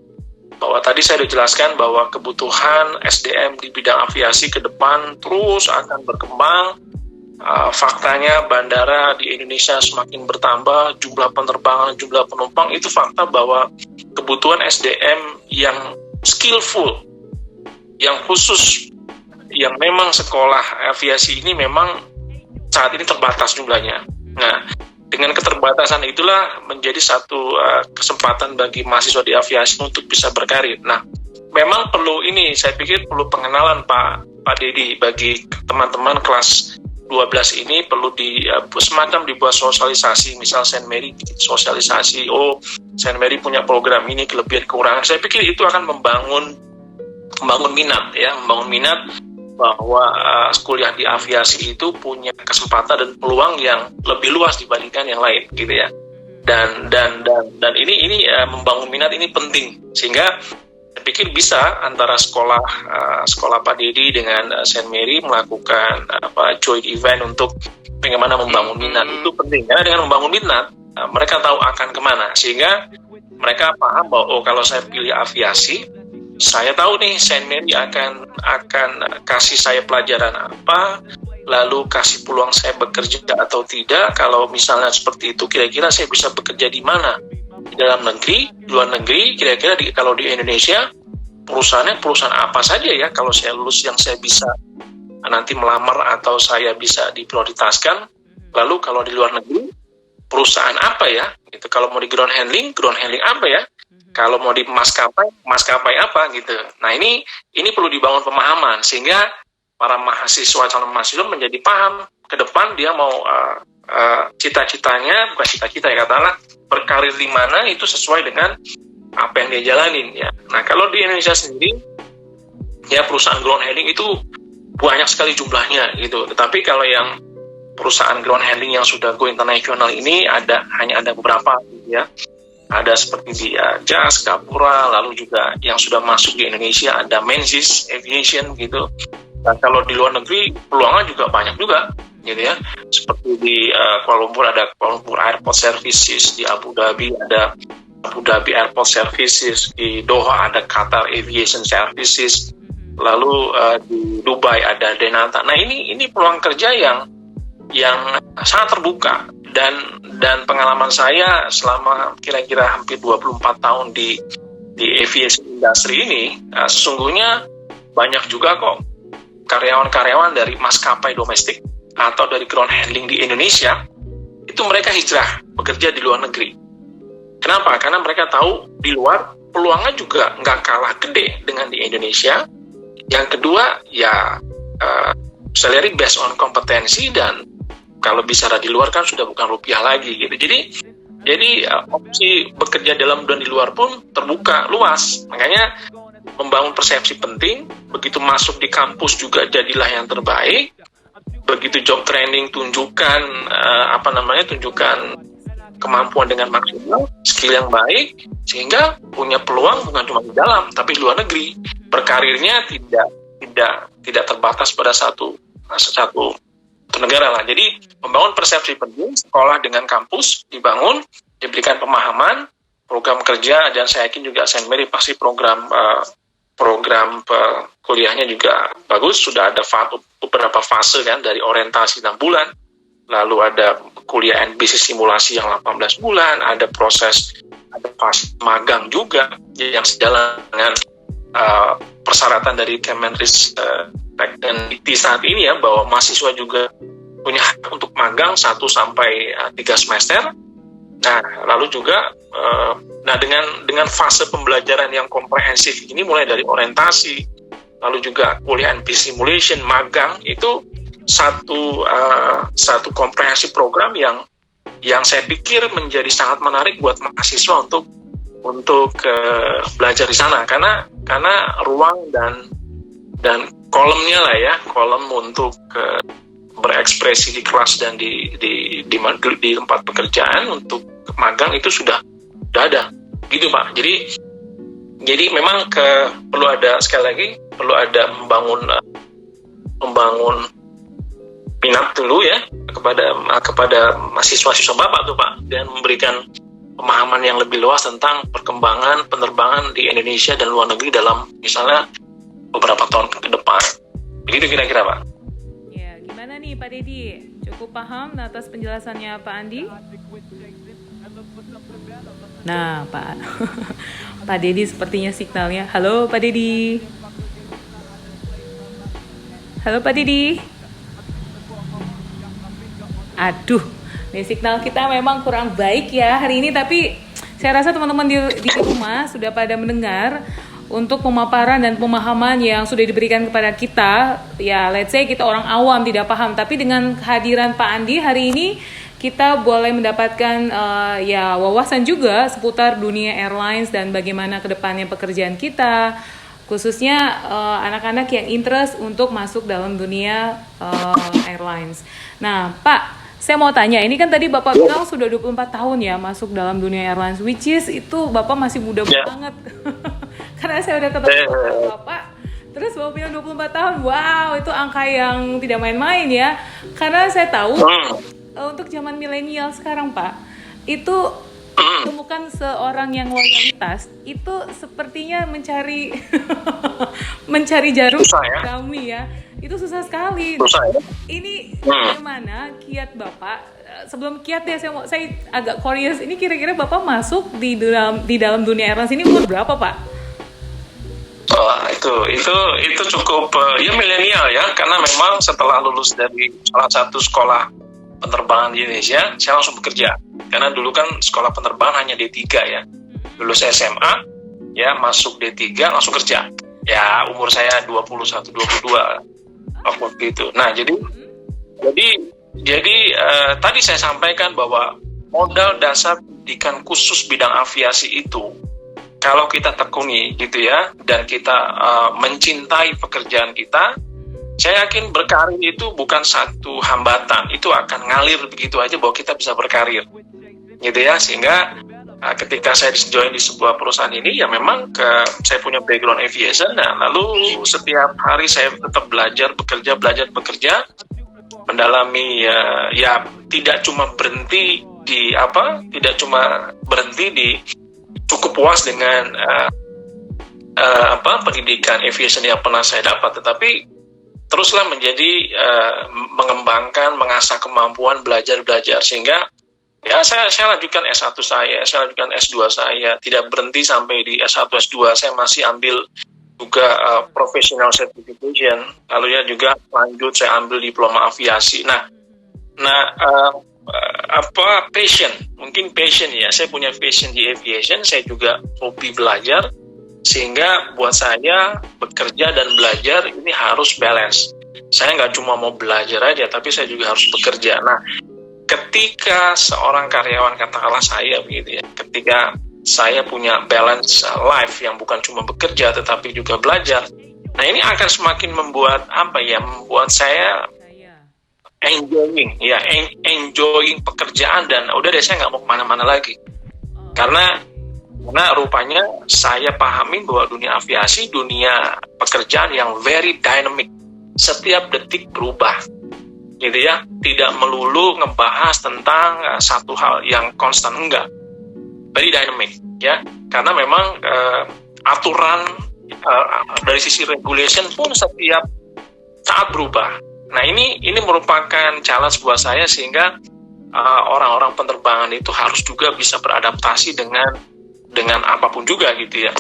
tadi saya sudah jelaskan bahwa kebutuhan SDM di bidang aviasi ke depan terus akan berkembang. Faktanya bandara di Indonesia semakin bertambah, jumlah penerbangan, jumlah penumpang, itu fakta bahwa kebutuhan SDM yang skillful, yang khusus, yang memang sekolah aviasi ini memang saat ini terbatas jumlahnya. Nah, dengan keterbatasan itulah menjadi satu kesempatan bagi mahasiswa di aviasi untuk bisa berkarir. Nah, memang saya pikir perlu pengenalan Pak Dedi bagi teman-teman kelas 12 ini, perlu semacam dibuat sosialisasi, misal Saint Mary sosialisasi, Saint Mary punya program ini, kelebihan kekurangan. Saya pikir itu akan membangun minat bahwa kuliah di aviasi itu punya kesempatan dan peluang yang lebih luas dibandingkan yang lain gitu ya. Dan ini membangun minat ini penting, sehingga saya pikir bisa antara sekolah Pak Dedi dengan Saint Mary melakukan joint event untuk bagaimana membangun minat. Itu penting, karena dengan membangun minat mereka tahu akan kemana, sehingga mereka paham bahwa kalau saya pilih aviasi, saya tahu nih Saint Mary akan kasih saya pelajaran apa, lalu kasih peluang saya bekerja atau tidak. Kalau misalnya seperti itu, kira-kira saya bisa bekerja di mana? Di dalam negeri, luar negeri, kira-kira kalau di Indonesia perusahaan apa saja ya kalau saya lulus yang saya bisa nanti melamar atau saya bisa diprioritaskan. Lalu kalau di luar negeri, perusahaan apa ya? Gitu. Kalau mau di ground handling apa ya? Kalau mau di maskapai apa gitu. Nah ini perlu dibangun pemahaman sehingga para calon mahasiswa menjadi paham ke depan dia mau cita-citanya, bukan cita-cita ya katakanlah, berkarir di mana itu sesuai dengan apa yang dia jalanin ya. Nah kalau di Indonesia sendiri ya perusahaan ground handling itu banyak sekali jumlahnya gitu. Tetapi kalau yang perusahaan ground handling yang sudah go internasional ini hanya ada beberapa gitu ya. Ada seperti di JAS, Gapura, lalu juga yang sudah masuk di Indonesia ada Menzies Aviation gitu. Nah kalau di luar negeri peluangnya juga banyak juga gitu ya. Seperti di Kuala Lumpur ada Kuala Lumpur Airport Services, di Abu Dhabi ada Abu Dhabi Airport Services, di Doha ada Qatar Aviation Services, lalu di Dubai ada Denata. Nah ini peluang kerja yang sangat terbuka, dan pengalaman saya selama kira-kira hampir 24 tahun di aviation industry ini, sesungguhnya banyak juga kok karyawan-karyawan dari maskapai domestik atau dari ground handling di Indonesia itu mereka hijrah bekerja di luar negeri. Kenapa? Karena mereka tahu di luar peluangnya juga nggak kalah gede dengan di Indonesia. Yang kedua ya salary based on kompetensi dan kalau bicara di luar kan sudah bukan rupiah lagi gitu. Jadi opsi bekerja dalam dan di luar pun terbuka luas. Makanya membangun persepsi penting. Begitu masuk di kampus juga jadilah yang terbaik. Begitu job training tunjukkan tunjukkan kemampuan dengan maksimal, skill yang baik, sehingga punya peluang bukan cuma di dalam tapi di luar negeri. Berkarirnya tidak terbatas pada satu negara lah. Jadi membangun persepsi penting, sekolah dengan kampus dibangun, diberikan pemahaman, program kerja, dan saya yakin juga Saint Mary pasti program kuliahnya juga bagus. Sudah ada beberapa fase kan, dari orientasi 6 bulan, lalu ada kuliah NBC simulasi yang 18 bulan, ada fase magang juga yang sejalan dengan persyaratan dari Kemenris dan IT saat ini ya, bahwa mahasiswa juga punya hak untuk magang 1 sampai 3 semester. Nah, lalu juga dengan fase pembelajaran yang komprehensif ini, mulai dari orientasi, lalu juga kuliah NBC simulation, magang, itu satu komprehensif program yang saya pikir menjadi sangat menarik buat mahasiswa untuk belajar di sana, karena ruang dan kolomnya lah ya, kolom untuk berekspresi di kelas dan di tempat pekerjaan untuk magang itu sudah ada gitu Pak. Jadi memang perlu ada, sekali lagi perlu ada membangun minat dulu ya kepada mahasiswa Bapak tuh Pak, dan memberikan pemahaman yang lebih luas tentang perkembangan penerbangan di Indonesia dan luar negeri dalam misalnya beberapa tahun ke depan. Begitu kira-kira Pak. Ya, gimana nih Pak Dedi? Cukup paham atas penjelasannya Pak Andi? Nah, Pak Dedi sepertinya signalnya. Halo Pak Dedi. Halo Pak Dedi. Aduh, nih signal kita memang kurang baik ya hari ini, tapi saya rasa teman-teman di rumah sudah pada mendengar untuk pemaparan dan pemahaman yang sudah diberikan kepada kita. Ya, let's say kita orang awam tidak paham, tapi dengan kehadiran Pak Andi hari ini kita boleh mendapatkan wawasan juga seputar dunia airlines dan bagaimana kedepannya pekerjaan kita, khususnya anak-anak yang interest untuk masuk dalam dunia airlines. Nah, Pak, saya mau tanya, ini kan tadi Bapak bilang sudah 24 tahun ya masuk dalam dunia airlines, which is itu Bapak masih muda banget. Karena saya udah ketemu Bapak, terus Bapak bilang 24 tahun, wow, itu angka yang tidak main-main ya. Karena saya tahu untuk zaman milenial sekarang Pak, itu temukan seorang yang loyalitas itu sepertinya mencari jarum kami ya. Itu susah sekali. Susah ya? Ini bagaimana kiat Bapak? Sebelum kiat ya, saya agak curious. Ini kira-kira Bapak masuk di dalam dunia airlines ini umur berapa Pak? Itu cukup ya milenial ya, karena memang setelah lulus dari salah satu sekolah penerbangan di Indonesia, saya langsung bekerja. Karena dulu kan sekolah penerbangan hanya D3 ya. Lulus SMA, ya masuk D3 langsung kerja. Ya umur saya 21, 22 waktu itu. Nah, jadi tadi saya sampaikan bahwa modal dasar pendidikan khusus bidang aviasi itu kalau kita tekuni gitu ya, dan kita mencintai pekerjaan kita, saya yakin berkarir itu bukan satu hambatan, itu akan ngalir begitu aja bahwa kita bisa berkarir gitu ya. Sehingga ketika saya join di sebuah perusahaan ini, ya memang saya punya background aviation. Nah, lalu setiap hari saya tetap belajar bekerja, mendalami ya tidak cuma berhenti di cukup puas dengan pendidikan aviation yang pernah saya dapat, tetapi teruslah mengembangkan, mengasah kemampuan, belajar sehingga ya saya lanjutkan S1 saya lanjutkan S2 saya, tidak berhenti sampai di S1 S2, saya masih ambil juga professional certification, lalu ya juga lanjut saya ambil diploma aviasi. Passion ya, saya punya passion di aviation, saya juga hobi belajar, sehingga buat saya bekerja dan belajar ini harus balance. saya nggak cuma mau belajar aja, tapi saya juga harus bekerja. Nah, ketika seorang karyawan, katakanlah saya begitu ya, ketika saya punya balance life yang bukan cuma bekerja tetapi juga belajar, nah ini akan semakin membuat membuat saya enjoying pekerjaan, dan udah deh saya nggak mau kemana-mana lagi. Karena rupanya saya pahamin bahwa dunia aviasi, dunia pekerjaan yang very dynamic, setiap detik berubah, gitu ya. Tidak melulu ngebahas tentang satu hal yang konstan, enggak. Very dynamic, ya. Karena memang aturan dari sisi regulation pun setiap saat berubah. Nah ini merupakan challenge buat saya, sehingga orang-orang penerbangan itu harus juga bisa beradaptasi dengan apapun juga gitu ya.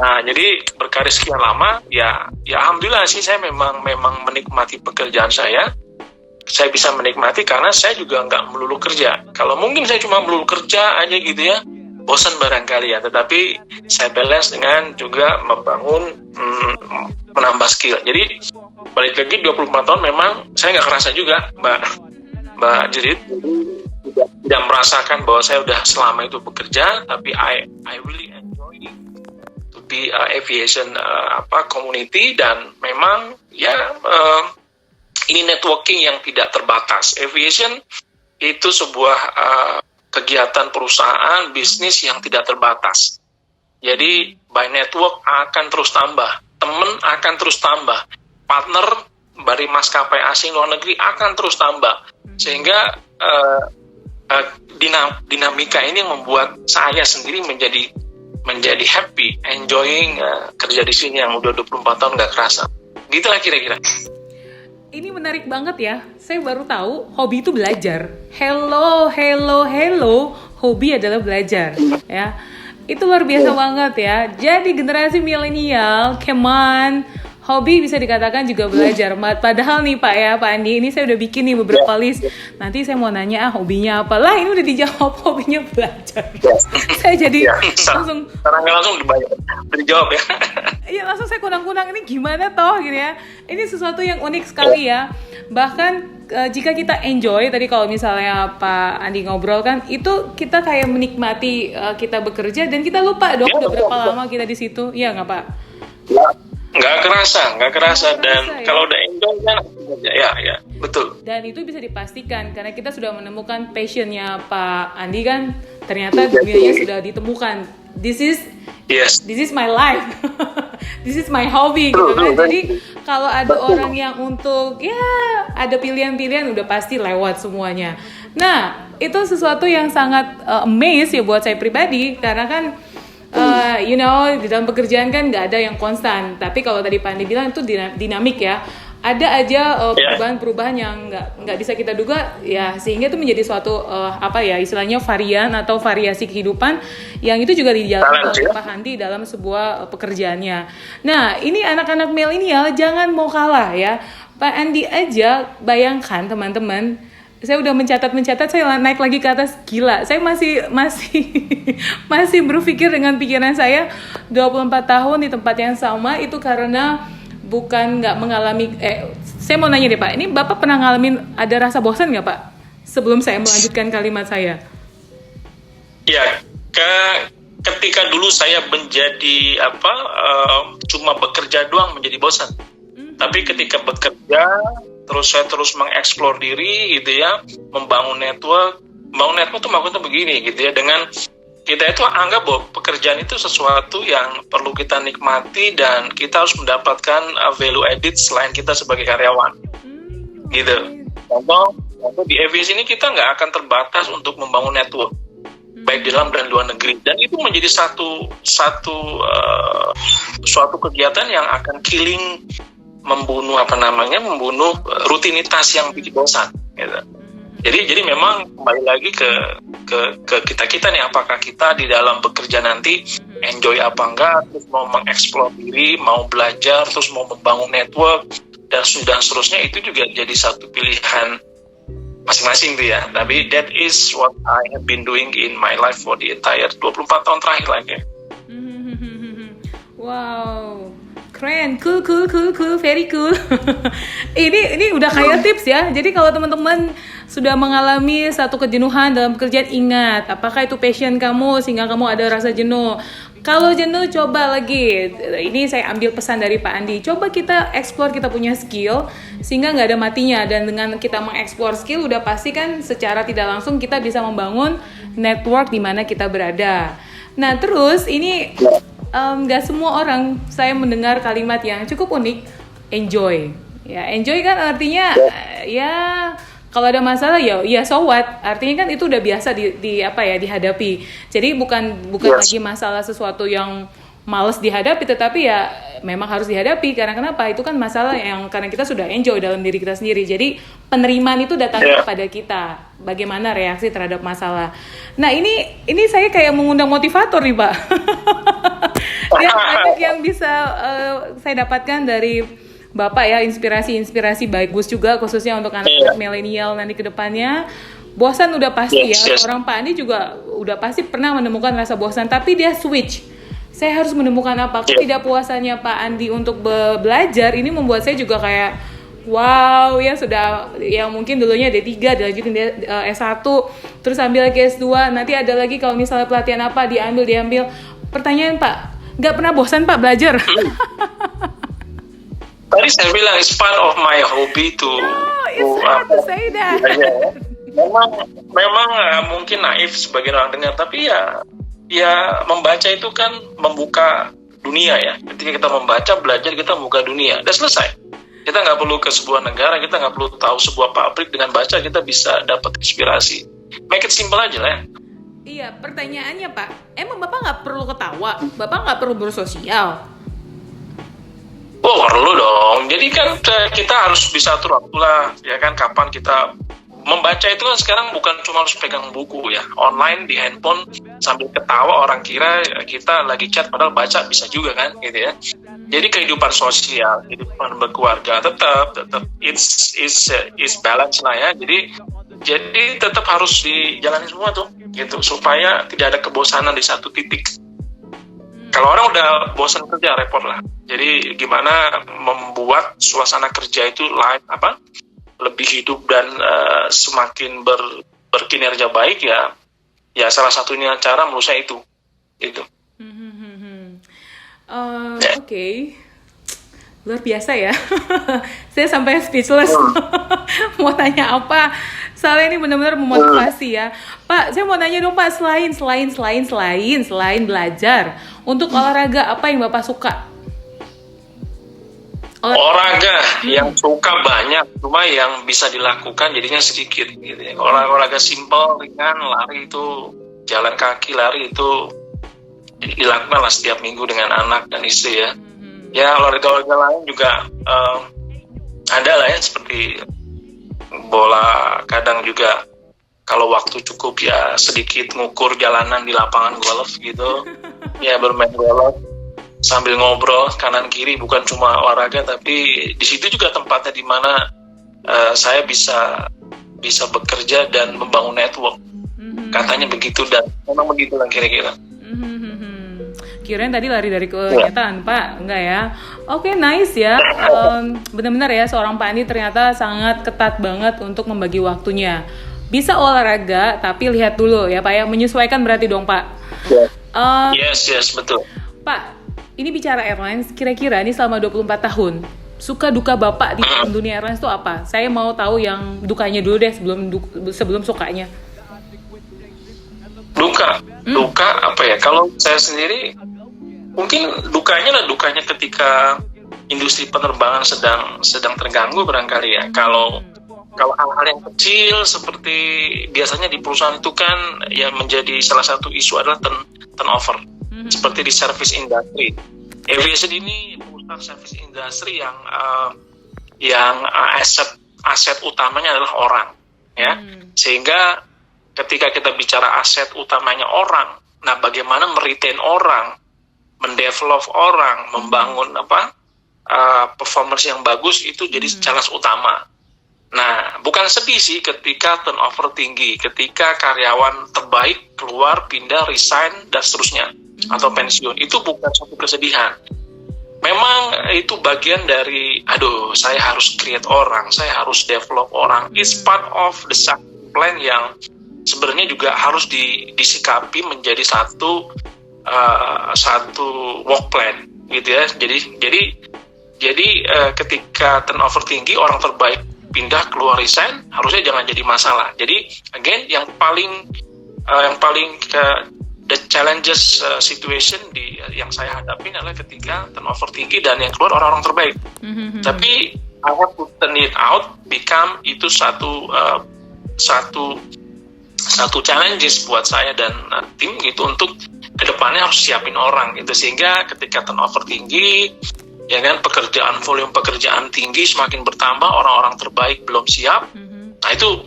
Nah jadi berkarir sekian lama ya alhamdulillah sih, saya memang menikmati pekerjaan saya. Saya bisa menikmati karena saya juga nggak melulu kerja. Kalau mungkin saya cuma melulu kerja aja gitu ya, bosan barangkali ya. Tetapi saya balance dengan juga menambah skill. Jadi balik lagi 24 tahun memang saya nggak kerasa juga, Mbak Jerit. Tidak merasakan bahwa saya udah selama itu bekerja, tapi I really enjoy to be aviation community, dan memang ini networking yang tidak terbatas. Aviation itu sebuah kegiatan perusahaan bisnis yang tidak terbatas. Jadi by network akan terus tambah, teman akan terus tambah, partner dari maskapai asing luar negeri akan terus tambah, sehingga dinamika ini yang membuat saya sendiri menjadi happy, enjoying kerja di sini yang udah 24 tahun nggak kerasa. Gitulah kira-kira. Ini menarik banget ya. Saya baru tahu hobi itu belajar. Hello. Hobi adalah belajar, ya. Itu luar biasa banget ya. Jadi generasi milenial, come on. Hobi bisa dikatakan juga belajar. Padahal nih Pak Andi, ini saya udah bikin nih beberapa list. Nanti saya mau nanya hobinya apa. Lah ini udah dijawab, hobinya belajar. Saya jadi langsung dijawab ya. Iya, langsung saya kunang-kunang ini gimana toh gitu ya. Ini sesuatu yang unik sekali ya. Bahkan jika kita enjoy, tadi kalau misalnya Pak Andi ngobrol kan, itu kita kayak menikmati kita bekerja dan kita lupa dong udah berapa lama kita di situ. Iya nggak Pak? Nggak kerasa. Dan kalau udah enjoy kan ya betul. Dan itu bisa dipastikan karena kita sudah menemukan passionnya Pak Andi kan, ternyata dunianya sudah ditemukan. This is my life. This is my hobby gitu kan. Jadi kalau ada orang yang untuk ada pilihan-pilihan, udah pasti lewat semuanya. Nah itu sesuatu yang sangat amaze ya buat saya pribadi, karena kan di dalam pekerjaan kan nggak ada yang konstan. Tapi kalau tadi Pak Andi bilang itu dinamik ya. Ada aja perubahan-perubahan yang nggak bisa kita duga ya, sehingga itu menjadi suatu istilahnya varian atau variasi kehidupan yang itu juga dijalankan oleh Pak Andi dalam sebuah pekerjaannya. Nah ini anak-anak milenial jangan mau kalah ya. Pak Andi aja bayangkan teman-teman, saya udah mencatat, saya naik lagi ke atas, gila. Saya masih berpikir dengan pikiran saya 24 tahun di tempat yang sama itu karena bukan nggak mengalami. Saya mau nanya deh Pak, ini Bapak pernah ngalamin ada rasa bosan nggak Pak? Sebelum saya melanjutkan kalimat saya. Ya, ketika dulu saya menjadi cuma bekerja doang menjadi bosan. Tapi ketika bekerja saya terus mengeksplor diri gitu ya, membangun network tuh maksudnya begini gitu ya, dengan kita itu anggap bahwa pekerjaan itu sesuatu yang perlu kita nikmati dan kita harus mendapatkan value added selain kita sebagai karyawan gitu. Contoh di aviasi ini kita nggak akan terbatas untuk membangun network baik di dalam dan luar negeri, dan itu menjadi suatu kegiatan yang akan membunuh rutinitas yang bikin bosan gitu. Jadi memang kembali lagi ke kita nih, apakah kita di dalam bekerja nanti enjoy apa enggak, terus mau mengeksplor diri, mau belajar, terus mau membangun network dan seterusnya, itu juga jadi satu pilihan masing-masing tuh ya. Tapi that is what I have been doing in my life for the entire 24 tahun terakhir lagi. Wow, Keren, cool, very cool. Ini udah kayak tips ya. Jadi kalau teman-teman sudah mengalami satu kejenuhan dalam pekerjaan, ingat apakah itu passion kamu sehingga kamu ada rasa jenuh. Kalau jenuh, coba lagi. Ini saya ambil pesan dari Pak Andi. Coba kita explore kita punya skill sehingga nggak ada matinya. Dan dengan kita mengeksplor skill, udah pasti kan secara tidak langsung kita bisa membangun network di mana kita berada. Nah terus ini nggak semua orang, saya mendengar kalimat yang cukup unik, enjoy. Ya enjoy kan artinya ya kalau ada masalah ya so what, artinya kan itu udah biasa dihadapi. Jadi bukan lagi masalah sesuatu yang males dihadapi, tetapi ya memang harus dihadapi. Karena kenapa? Itu kan masalah yang karena kita sudah enjoy dalam diri kita sendiri. Jadi penerimaan itu datang kepada kita. Bagaimana reaksi terhadap masalah. Nah ini saya kayak mengundang motivator nih Pak. Yang banyak yang bisa saya dapatkan dari Bapak ya, inspirasi bagus juga khususnya untuk anak-anak milenial nanti ke depannya. Bosan udah pasti ya. Orang Pak Andi juga udah pasti pernah menemukan rasa bosan, tapi dia switch. Saya harus menemukan apa? Ketidakpuasannya Pak Andi untuk belajar ini membuat saya juga kayak wow ya, sudah yang mungkin dulunya D3 dilanjutin S1 terus ambil lagi S2, nanti ada lagi kalau misalnya pelatihan apa diambil. Pertanyaan Pak, nggak pernah bosan Pak belajar? Tadi saya bilang it's part of my hobby to say that. Memang mungkin naif sebagian orang dengar, tapi ya membaca itu kan membuka dunia ya. Ketika kita membaca, belajar, kita membuka dunia. Udah selesai. Kita nggak perlu ke sebuah negara, kita nggak perlu tahu sebuah pabrik. Dengan baca kita bisa dapat inspirasi. Make it simple aja lah. Iya, pertanyaannya Pak, emang Bapak nggak perlu ketawa? Bapak nggak perlu bersosial? Oh perlu dong. Jadi kan kita harus bisa atur waktu lah, ya kan, kapan kita membaca itu kan sekarang bukan cuma harus pegang buku ya, online di handphone sambil ketawa orang kira kita lagi chat padahal baca bisa juga kan gitu ya. Jadi kehidupan sosial, kehidupan berkeluarga tetap is balance lah ya. Jadi tetap harus dijalani semua tuh gitu supaya tidak ada kebosanan di satu titik. Kalau orang udah bosan kerja repot lah. Jadi gimana membuat suasana kerja itu lebih hidup dan semakin berkinerja baik ya salah satunya cara menurut saya itu. Oke. Luar biasa ya. Saya sampai speechless. Mau tanya apa? Soalnya ini benar-benar memotivasi ya. Pak, saya mau tanya dong Pak, selain belajar, untuk olahraga apa yang Bapak suka? Olahraga yang suka banyak, cuma yang bisa dilakukan jadinya sedikit gitu ya. Olahraga simpel, ringan, lari itu, jalan kaki, lari itu dilakukan lah setiap minggu dengan anak dan istri ya. Ya olahraga lain juga ada lah ya, seperti bola, kadang juga kalau waktu cukup ya sedikit ngukur jalanan di lapangan golf gitu. Ya bermain golf sambil ngobrol kanan kiri, bukan cuma olahraga tapi di situ juga tempatnya di mana saya bisa bekerja dan membangun network. Katanya begitu dan memang begitu lah kira-kira. Kirain tadi lari dari kenyataan Pak, enggak ya? Oke, nice ya. Benar-benar ya, seorang Pak Andi ternyata sangat ketat banget untuk membagi waktunya. Bisa olahraga, tapi lihat dulu ya Pak ya, menyesuaikan berarti dong Pak. Yes, betul. Pak, ini bicara airlines, kira-kira ini selama 24 tahun, suka duka Bapak di dunia airlines itu apa? Saya mau tahu yang dukanya dulu deh sebelum sukanya. Duka apa ya? Kalau saya sendiri mungkin dukanya ketika industri penerbangan sedang terganggu barangkali ya. Kalau hal-hal yang kecil seperti biasanya di perusahaan itu kan yang menjadi salah satu isu adalah turnover. Seperti di service industry. Aviation ini perusahaan service industry yang aset utamanya adalah orang ya. Sehingga ketika kita bicara aset utamanya orang, nah bagaimana meretain orang, mendevelop orang, membangun performance yang bagus itu jadi challenge utama. Nah, bukan sedih sih ketika turnover tinggi, ketika karyawan terbaik keluar, pindah, resign dan seterusnya atau pensiun. Itu bukan suatu kesedihan. memang itu bagian dari, saya harus create orang, saya harus develop orang. It's part of the plan yang sebenarnya juga harus disikapi menjadi satu work plan, gitu ya. Jadi ketika turnover tinggi, orang terbaik pindah keluar resign, harusnya jangan jadi masalah. Jadi again, yang paling the challenges situation yang saya hadapin adalah ketika turnover tinggi dan yang keluar orang-orang terbaik. Tapi I have to turn it out, become itu satu challenges buat saya dan tim gitu, untuk kedepannya harus siapin orang gitu, sehingga ketika turnover tinggi, ya kan, volume pekerjaan tinggi semakin bertambah, orang-orang terbaik belum siap. Nah itu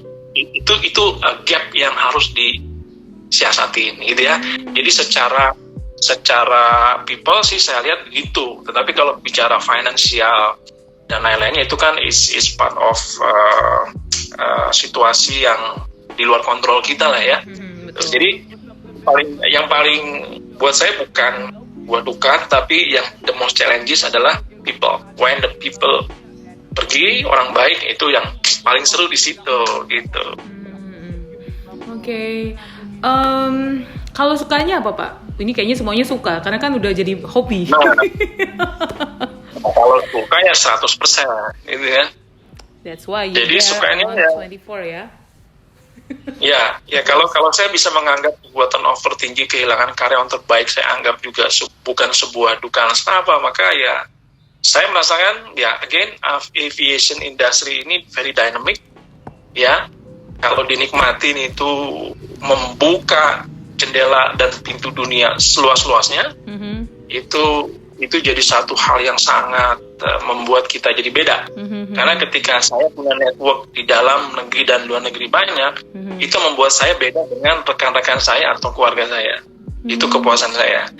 gap yang harus disiasatin gitu ya. Jadi secara people sih saya lihat gitu. Tetapi kalau bicara finansial dan lain-lainnya, itu kan is part of situasi yang di luar kontrol kita lah ya. Jadi yang paling buat saya bukan buat duka, tapi yang the most challenges adalah people. When the people pergi, orang baik, itu yang paling seru di situ gitu. Oke. Kalau sukanya apa, Pak? Ini kayaknya semuanya suka, karena kan udah jadi hobi. Kalau suka ya 100% gitu ya. That's why you jadi sukanya ya 24 ya. Ya kalau saya bisa menganggap sebuah turnover tinggi, kehilangan karyawan terbaik, saya anggap juga bukan sebuah duka apa, maka ya saya merasakan ya again, aviation industry ini very dynamic ya. Kalau dinikmatin itu membuka jendela dan pintu dunia seluas-luasnya, itu jadi satu hal yang sangat membuat kita jadi beda. Karena ketika saya punya network di dalam negeri dan luar negeri banyak, itu membuat saya beda dengan rekan-rekan saya atau keluarga saya. Itu kepuasan saya.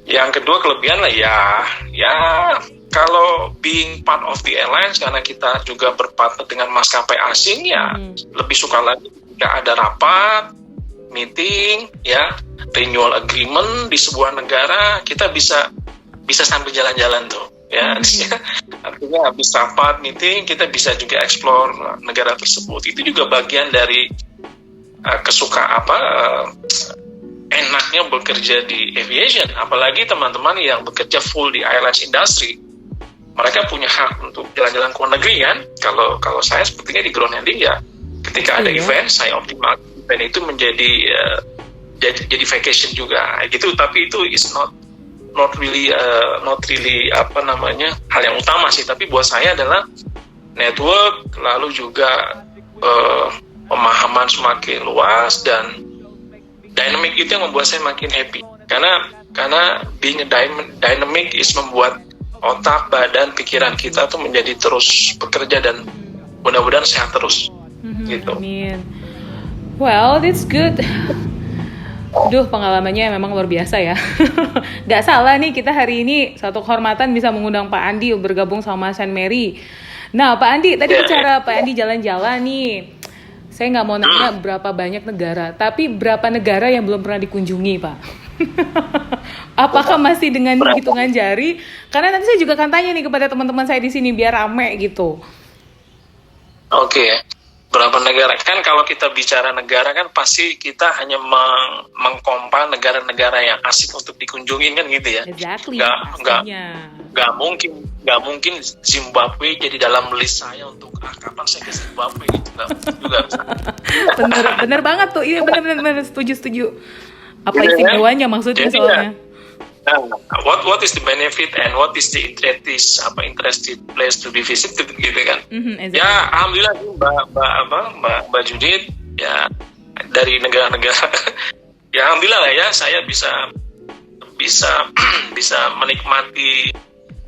Yang kedua, kelebihan lah ya kalau being part of the airlines, karena kita juga berpartner dengan maskapai asing, ya lebih suka lagi jika ada rapat, meeting, ya renewal agreement di sebuah negara, kita bisa sambil jalan-jalan tuh, ya. Artinya habis rapat, meeting, kita bisa juga explore negara tersebut. Itu juga bagian dari enaknya bekerja di aviation, apalagi teman-teman yang bekerja full di airlines industry. Mereka punya hak untuk jalan-jalan ke luar negeri kan. Kalau saya sepertinya di ground handling ya, ketika ada event, saya optimal event itu menjadi jadi vacation juga gitu. Tapi itu is not really hal yang utama sih. Tapi buat saya adalah network, lalu juga pemahaman semakin luas, dan dynamic itu yang membuat saya makin happy. Karena being a dynamic is membuat otak, badan, pikiran kita tuh menjadi terus bekerja, dan mudah-mudahan sehat terus. Gitu. Amin. Well, that's good. Duh, pengalamannya memang luar biasa ya. Gak salah nih, kita hari ini satu kehormatan bisa mengundang Pak Andi bergabung sama St. Mary. Nah, Pak Andi, tadi bicara Pak Andi jalan-jalan nih. Saya nggak mau nanya berapa banyak negara, tapi berapa negara yang belum pernah dikunjungi, Pak? Apakah masih dengan hitungan jari? Karena nanti saya juga akan tanya nih kepada teman-teman saya di sini biar rame gitu. Oke. Berapa negara? Kan kalau kita bicara negara kan pasti kita hanya mengkompa negara-negara yang asik untuk dikunjungin kan gitu ya. Exactly. Nggak mungkin Zimbabwe jadi dalam list saya untuk kapan saya ke Zimbabwe gitu, nggak juga. bener banget tuh. Iya bener setuju. Apa istimewanya maksudnya jadi, soalnya? What is the benefit and what is the interested place to be visited gitu kan? Exactly. Ya alhamdulillah Mbak Judith ya dari negara-negara ya alhamdulillah lah ya, saya bisa menikmati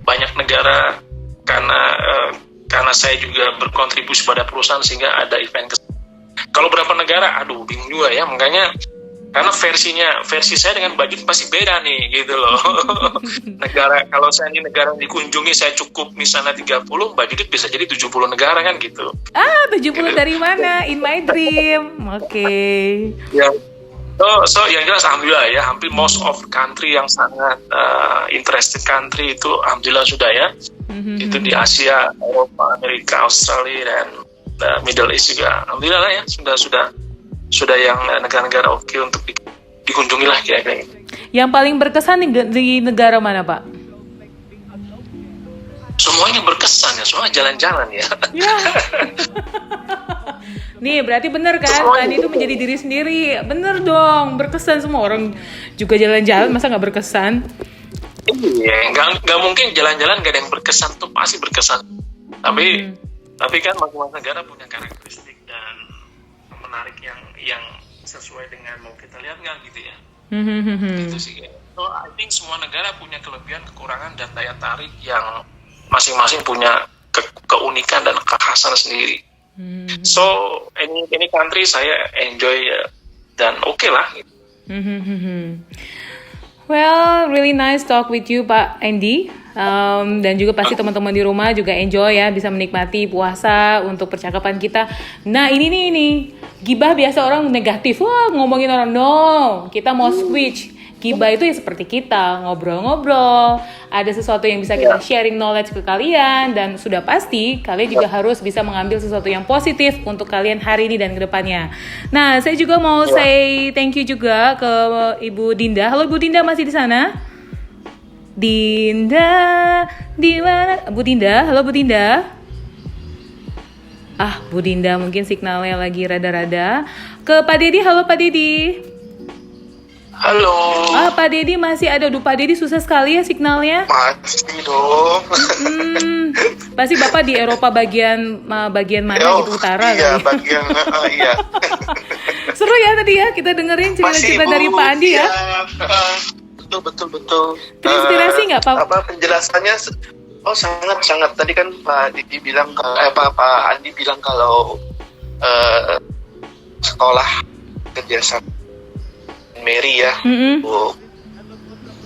banyak negara karena saya juga berkontribusi pada perusahaan sehingga ada event. Kalau berapa negara, bingung juga ya, makanya karena versi saya dengan budget pasti beda nih gitu loh. Negara, kalau saya ini negara dikunjungi saya cukup misalnya 30, budget bisa jadi 70 negara kan gitu. 70 gitu. Dari mana? In my dream. Oke. So yang jelas alhamdulillah ya, hampir most of country yang sangat interested country itu alhamdulillah sudah ya. Itu di Asia, Eropa, Amerika, Australia dan Middle East juga alhamdulillah lah ya, sudah yang negara-negara oke untuk dikunjungi lah kira-kira. Yang paling berkesan di negara mana, Pak? Semuanya berkesan ya, semua jalan-jalan ya. Ya. Nih berarti bener kan, Pani itu menjadi diri sendiri. Bener dong, berkesan, semua orang juga jalan-jalan, masa nggak berkesan? Iya, nggak mungkin jalan-jalan nggak ada yang berkesan, tuh pasti berkesan. Tapi kan masing-masing negara punya karakteristik dan menarik yang sesuai dengan mau kita lihat nggak gitu ya. Itu sih. So I think semua negara punya kelebihan, kekurangan dan daya tarik yang masing-masing punya keunikan dan kekhasan sendiri. So ini country saya enjoy dan oke lah. Well, really nice talk with you, Pak Andy. Dan juga pasti teman-teman di rumah juga enjoy ya, bisa menikmati puasa untuk percakapan kita. Nah ini gibah biasa orang negatif, wah ngomongin orang. No, kita mau switch. Gibah itu ya seperti kita ngobrol-ngobrol, ada sesuatu yang bisa kita sharing knowledge ke kalian, dan sudah pasti kalian juga harus bisa mengambil sesuatu yang positif untuk kalian hari ini dan kedepannya. Nah, saya juga mau say thank you juga ke Ibu Dinda. Halo Ibu Dinda, masih di sana? Dinda, di mana? Bu Dinda, halo Bu Dinda. Bu Dinda mungkin signalnya lagi rada-rada. Ke Pak Dedi, halo Pak Dedi. Halo. Pak Dedi masih ada. Pak Dedi susah sekali ya signalnya. Masih dong. Pasti Bapak di Eropa bagian mana gitu, utara iya, kali. bagian iya. Seru ya tadi ya kita dengerin cerita-cerita dari Pak Andi ya. Betul. Terinspirasi nggak Pak? Penjelasannya sangat. Tadi kan Pak Didi bilang Pak Andi bilang kalau sekolah kerjasama Mary ya, untuk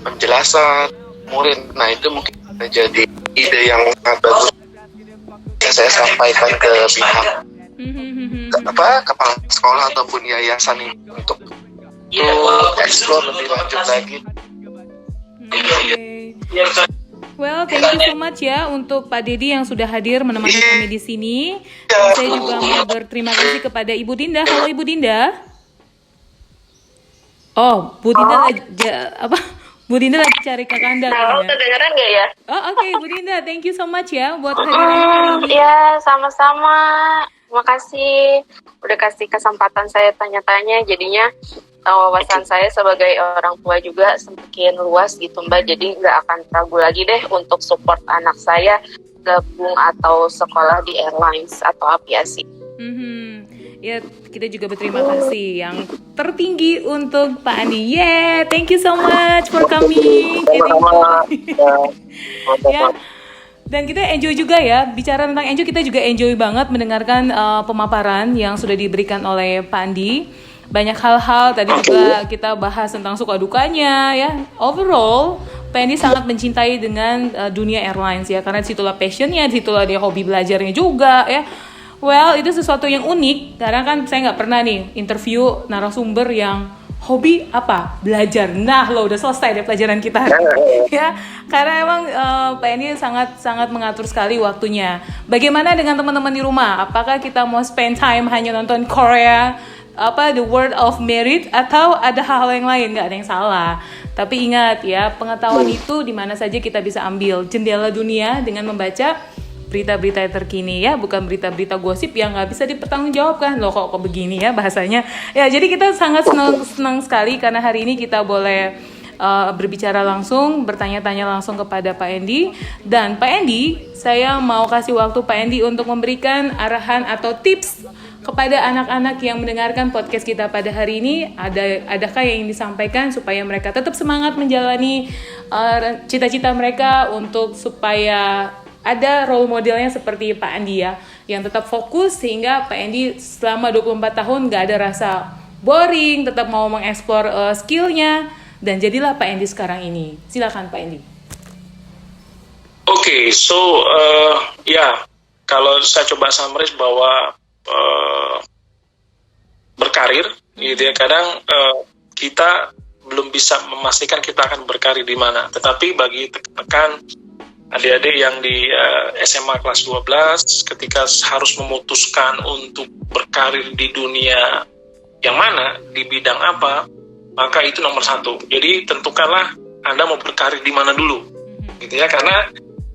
penjelasan murid. Nah itu mungkin jadi ide yang sangat bagus yang saya sampaikan ke pihak kepala sekolah ataupun yayasan ini untuk explore lebih lanjut lagi. Well, thank you so much ya untuk Pak Dedi yang sudah hadir menemani kami di sini. Saya juga mau berterima kasih kepada Ibu Dinda. Halo Ibu Dinda. Bu Dinda Bu Dinda lagi cari kakanda. Halo, kedengeran nggak ya? Oke, Bu Dinda, thank you so much ya buat hadirannya hari ini. Ya, sama-sama. Makasih udah kasih kesempatan saya tanya-tanya. Jadinya wawasan saya sebagai orang tua juga semakin luas gitu Mbak. Jadi nggak akan ragu lagi deh untuk support anak saya gabung atau sekolah di airlines atau aviasi. Ya, kita juga berterima kasih yang tertinggi untuk Pak Andi. Thank you so much for coming. Ya. Dan kita enjoy juga ya, bicara tentang enjoy, kita juga enjoy banget mendengarkan pemaparan yang sudah diberikan oleh Pak Andi. Banyak hal-hal tadi juga kita bahas tentang suka dukanya ya. Overall, Pak Andi sangat mencintai dengan dunia airlines ya, karena disitulah passionnya, disitulah dia hobi belajarnya juga ya. Well, itu sesuatu yang unik, karena kan saya nggak pernah nih interview narasumber yang hobi apa? Belajar. Nah, udah selesai deh pelajaran kita. Ya, karena emang Pak Eni sangat mengatur sekali waktunya. Bagaimana dengan teman-teman di rumah? Apakah kita mau spend time hanya nonton Korea, The World of Merit, atau ada hal-hal yang lain? Nggak ada yang salah. Tapi ingat ya, pengetahuan itu di mana saja kita bisa ambil jendela dunia dengan membaca berita-berita terkini ya, bukan berita-berita gosip yang nggak bisa dipertanggungjawabkan. Loh kok begini ya bahasanya. Ya, jadi kita sangat senang sekali karena hari ini kita boleh berbicara langsung, bertanya-tanya langsung kepada Pak Andy. Dan Pak Andy, saya mau kasih waktu Pak Andy untuk memberikan arahan atau tips kepada anak-anak yang mendengarkan podcast kita pada hari ini. Adakah yang ingin disampaikan supaya mereka tetap semangat menjalani cita-cita mereka, untuk supaya ada role modelnya seperti Pak Andi ya, yang tetap fokus sehingga Pak Andi selama 24 tahun gak ada rasa boring, tetap mau mengeksplor skillnya, dan jadilah Pak Andi sekarang ini. Silakan Pak Andi. Oke, so kalau saya coba summarize bahwa berkarir gitu ya, kadang kita belum bisa memastikan kita akan berkarir di mana. Tetapi bagi rekan adik-adik yang di SMA kelas 12, ketika harus memutuskan untuk berkarir di dunia yang mana, di bidang apa, maka itu nomor satu. Jadi tentukanlah Anda mau berkarir di mana dulu, gitu ya. Karena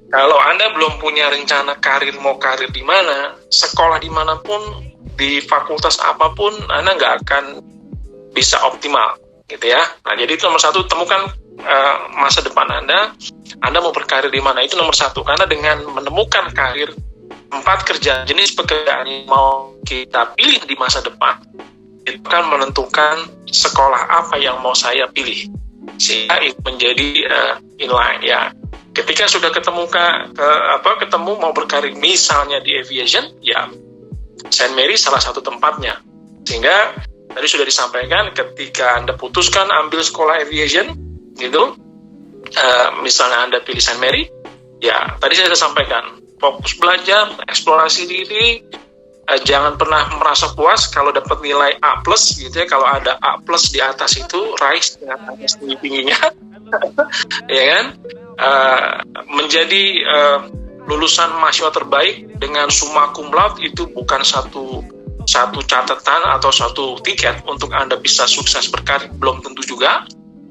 kalau Anda belum punya rencana karir, mau karir di mana, sekolah dimanapun, di fakultas apapun, Anda nggak akan bisa optimal, gitu ya. Nah, jadi itu nomor satu, temukan masa depan Anda mau berkarir di mana, itu nomor satu. Karena dengan menemukan karir, tempat kerja, jenis pekerjaan yang mau kita pilih di masa depan, itu akan menentukan sekolah apa yang mau saya pilih, sehingga itu menjadi inline ya. Ketika sudah ketemu mau berkarir misalnya di aviation, ya Saint Mary salah satu tempatnya. Sehingga tadi sudah disampaikan, ketika Anda putuskan ambil sekolah aviation, gitu, misalnya Anda pilih Saint Mary, ya tadi saya sudah sampaikan, fokus belajar, eksplorasi diri, jangan pernah merasa puas kalau dapat nilai A+, gitu ya. Kalau ada A+ di atas itu, rise dengan atas tinggi-tingginya, ya kan? Menjadi lulusan mahasiswa terbaik dengan summa cum laude itu bukan satu catatan atau satu tiket untuk Anda bisa sukses berkarir, belum tentu juga.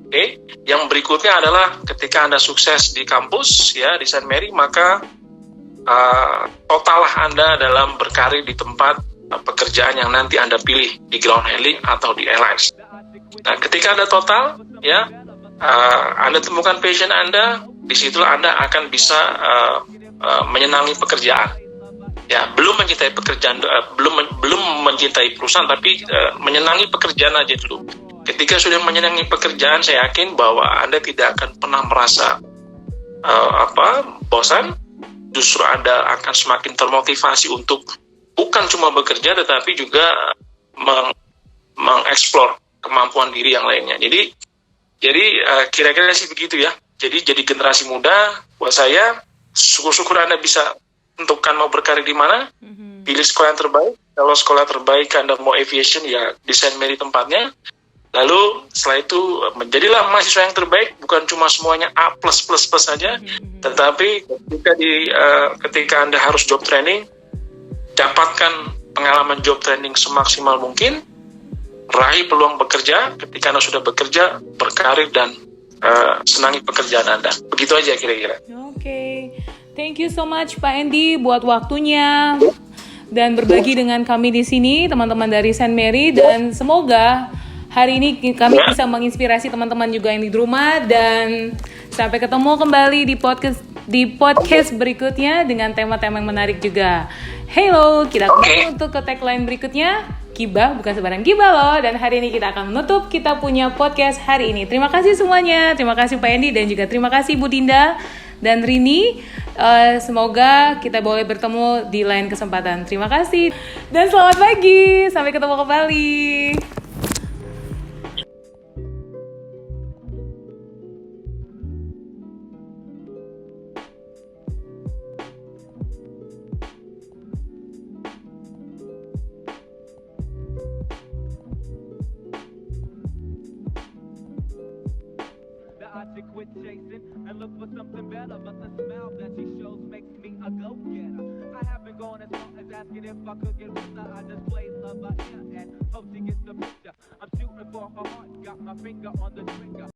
Oke. Yang berikutnya adalah ketika Anda sukses di kampus ya di Saint Mary, maka totallah Anda dalam berkarir di tempat pekerjaan yang nanti Anda pilih di ground handling atau di airlines. Nah, ketika Anda total ya, Anda temukan passion Anda, disitulah Anda akan bisa menyenangi pekerjaan. Ya, belum mencintai pekerjaan, belum mencintai perusahaan, tapi menyenangi pekerjaan aja dulu. Ketika sudah menyenangi pekerjaan, saya yakin bahwa Anda tidak akan pernah merasa bosan. Justru Anda akan semakin termotivasi untuk bukan cuma bekerja, tetapi juga mengeksplor kemampuan diri yang lainnya. Jadi kira-kira sih begitu ya. Jadi generasi muda, buat saya, syukur-syukur Anda bisa tentukan mau berkarir di mana, pilih sekolah yang terbaik. Kalau sekolah terbaik Anda mau aviation, ya di Saint Mary tempatnya. Lalu setelah itu menjadilah mahasiswa yang terbaik, bukan cuma semuanya A++ saja, tetapi ketika Anda harus job training, dapatkan pengalaman job training semaksimal mungkin, raih peluang bekerja. Ketika Anda sudah bekerja, berkarir dan senangi pekerjaan Anda. Begitu aja kira-kira. Oke. Thank you so much Pak Andy buat waktunya dan berbagi dengan kami di sini, teman-teman dari Saint Mary, dan semoga hari ini kami bisa menginspirasi teman-teman juga yang di rumah, dan sampai ketemu kembali di podcast berikutnya dengan tema-tema yang menarik juga. Hello, kita kembali untuk ke tagline berikutnya. Gibah bukan sembarang gibah loh. Dan hari ini kita akan menutup kita punya podcast hari ini. Terima kasih semuanya. Terima kasih Pak Andy dan juga terima kasih Bu Dinda dan Rini. Semoga kita boleh bertemu di lain kesempatan. Terima kasih dan selamat pagi. Sampai ketemu kembali. To quit chasing and look for something better, but the smile that she shows makes me a go-getter. I haven't gone as far as asking if I could get with her. I just play love by ear and hope she gets the picture. I'm shooting for her heart, got my finger on the trigger.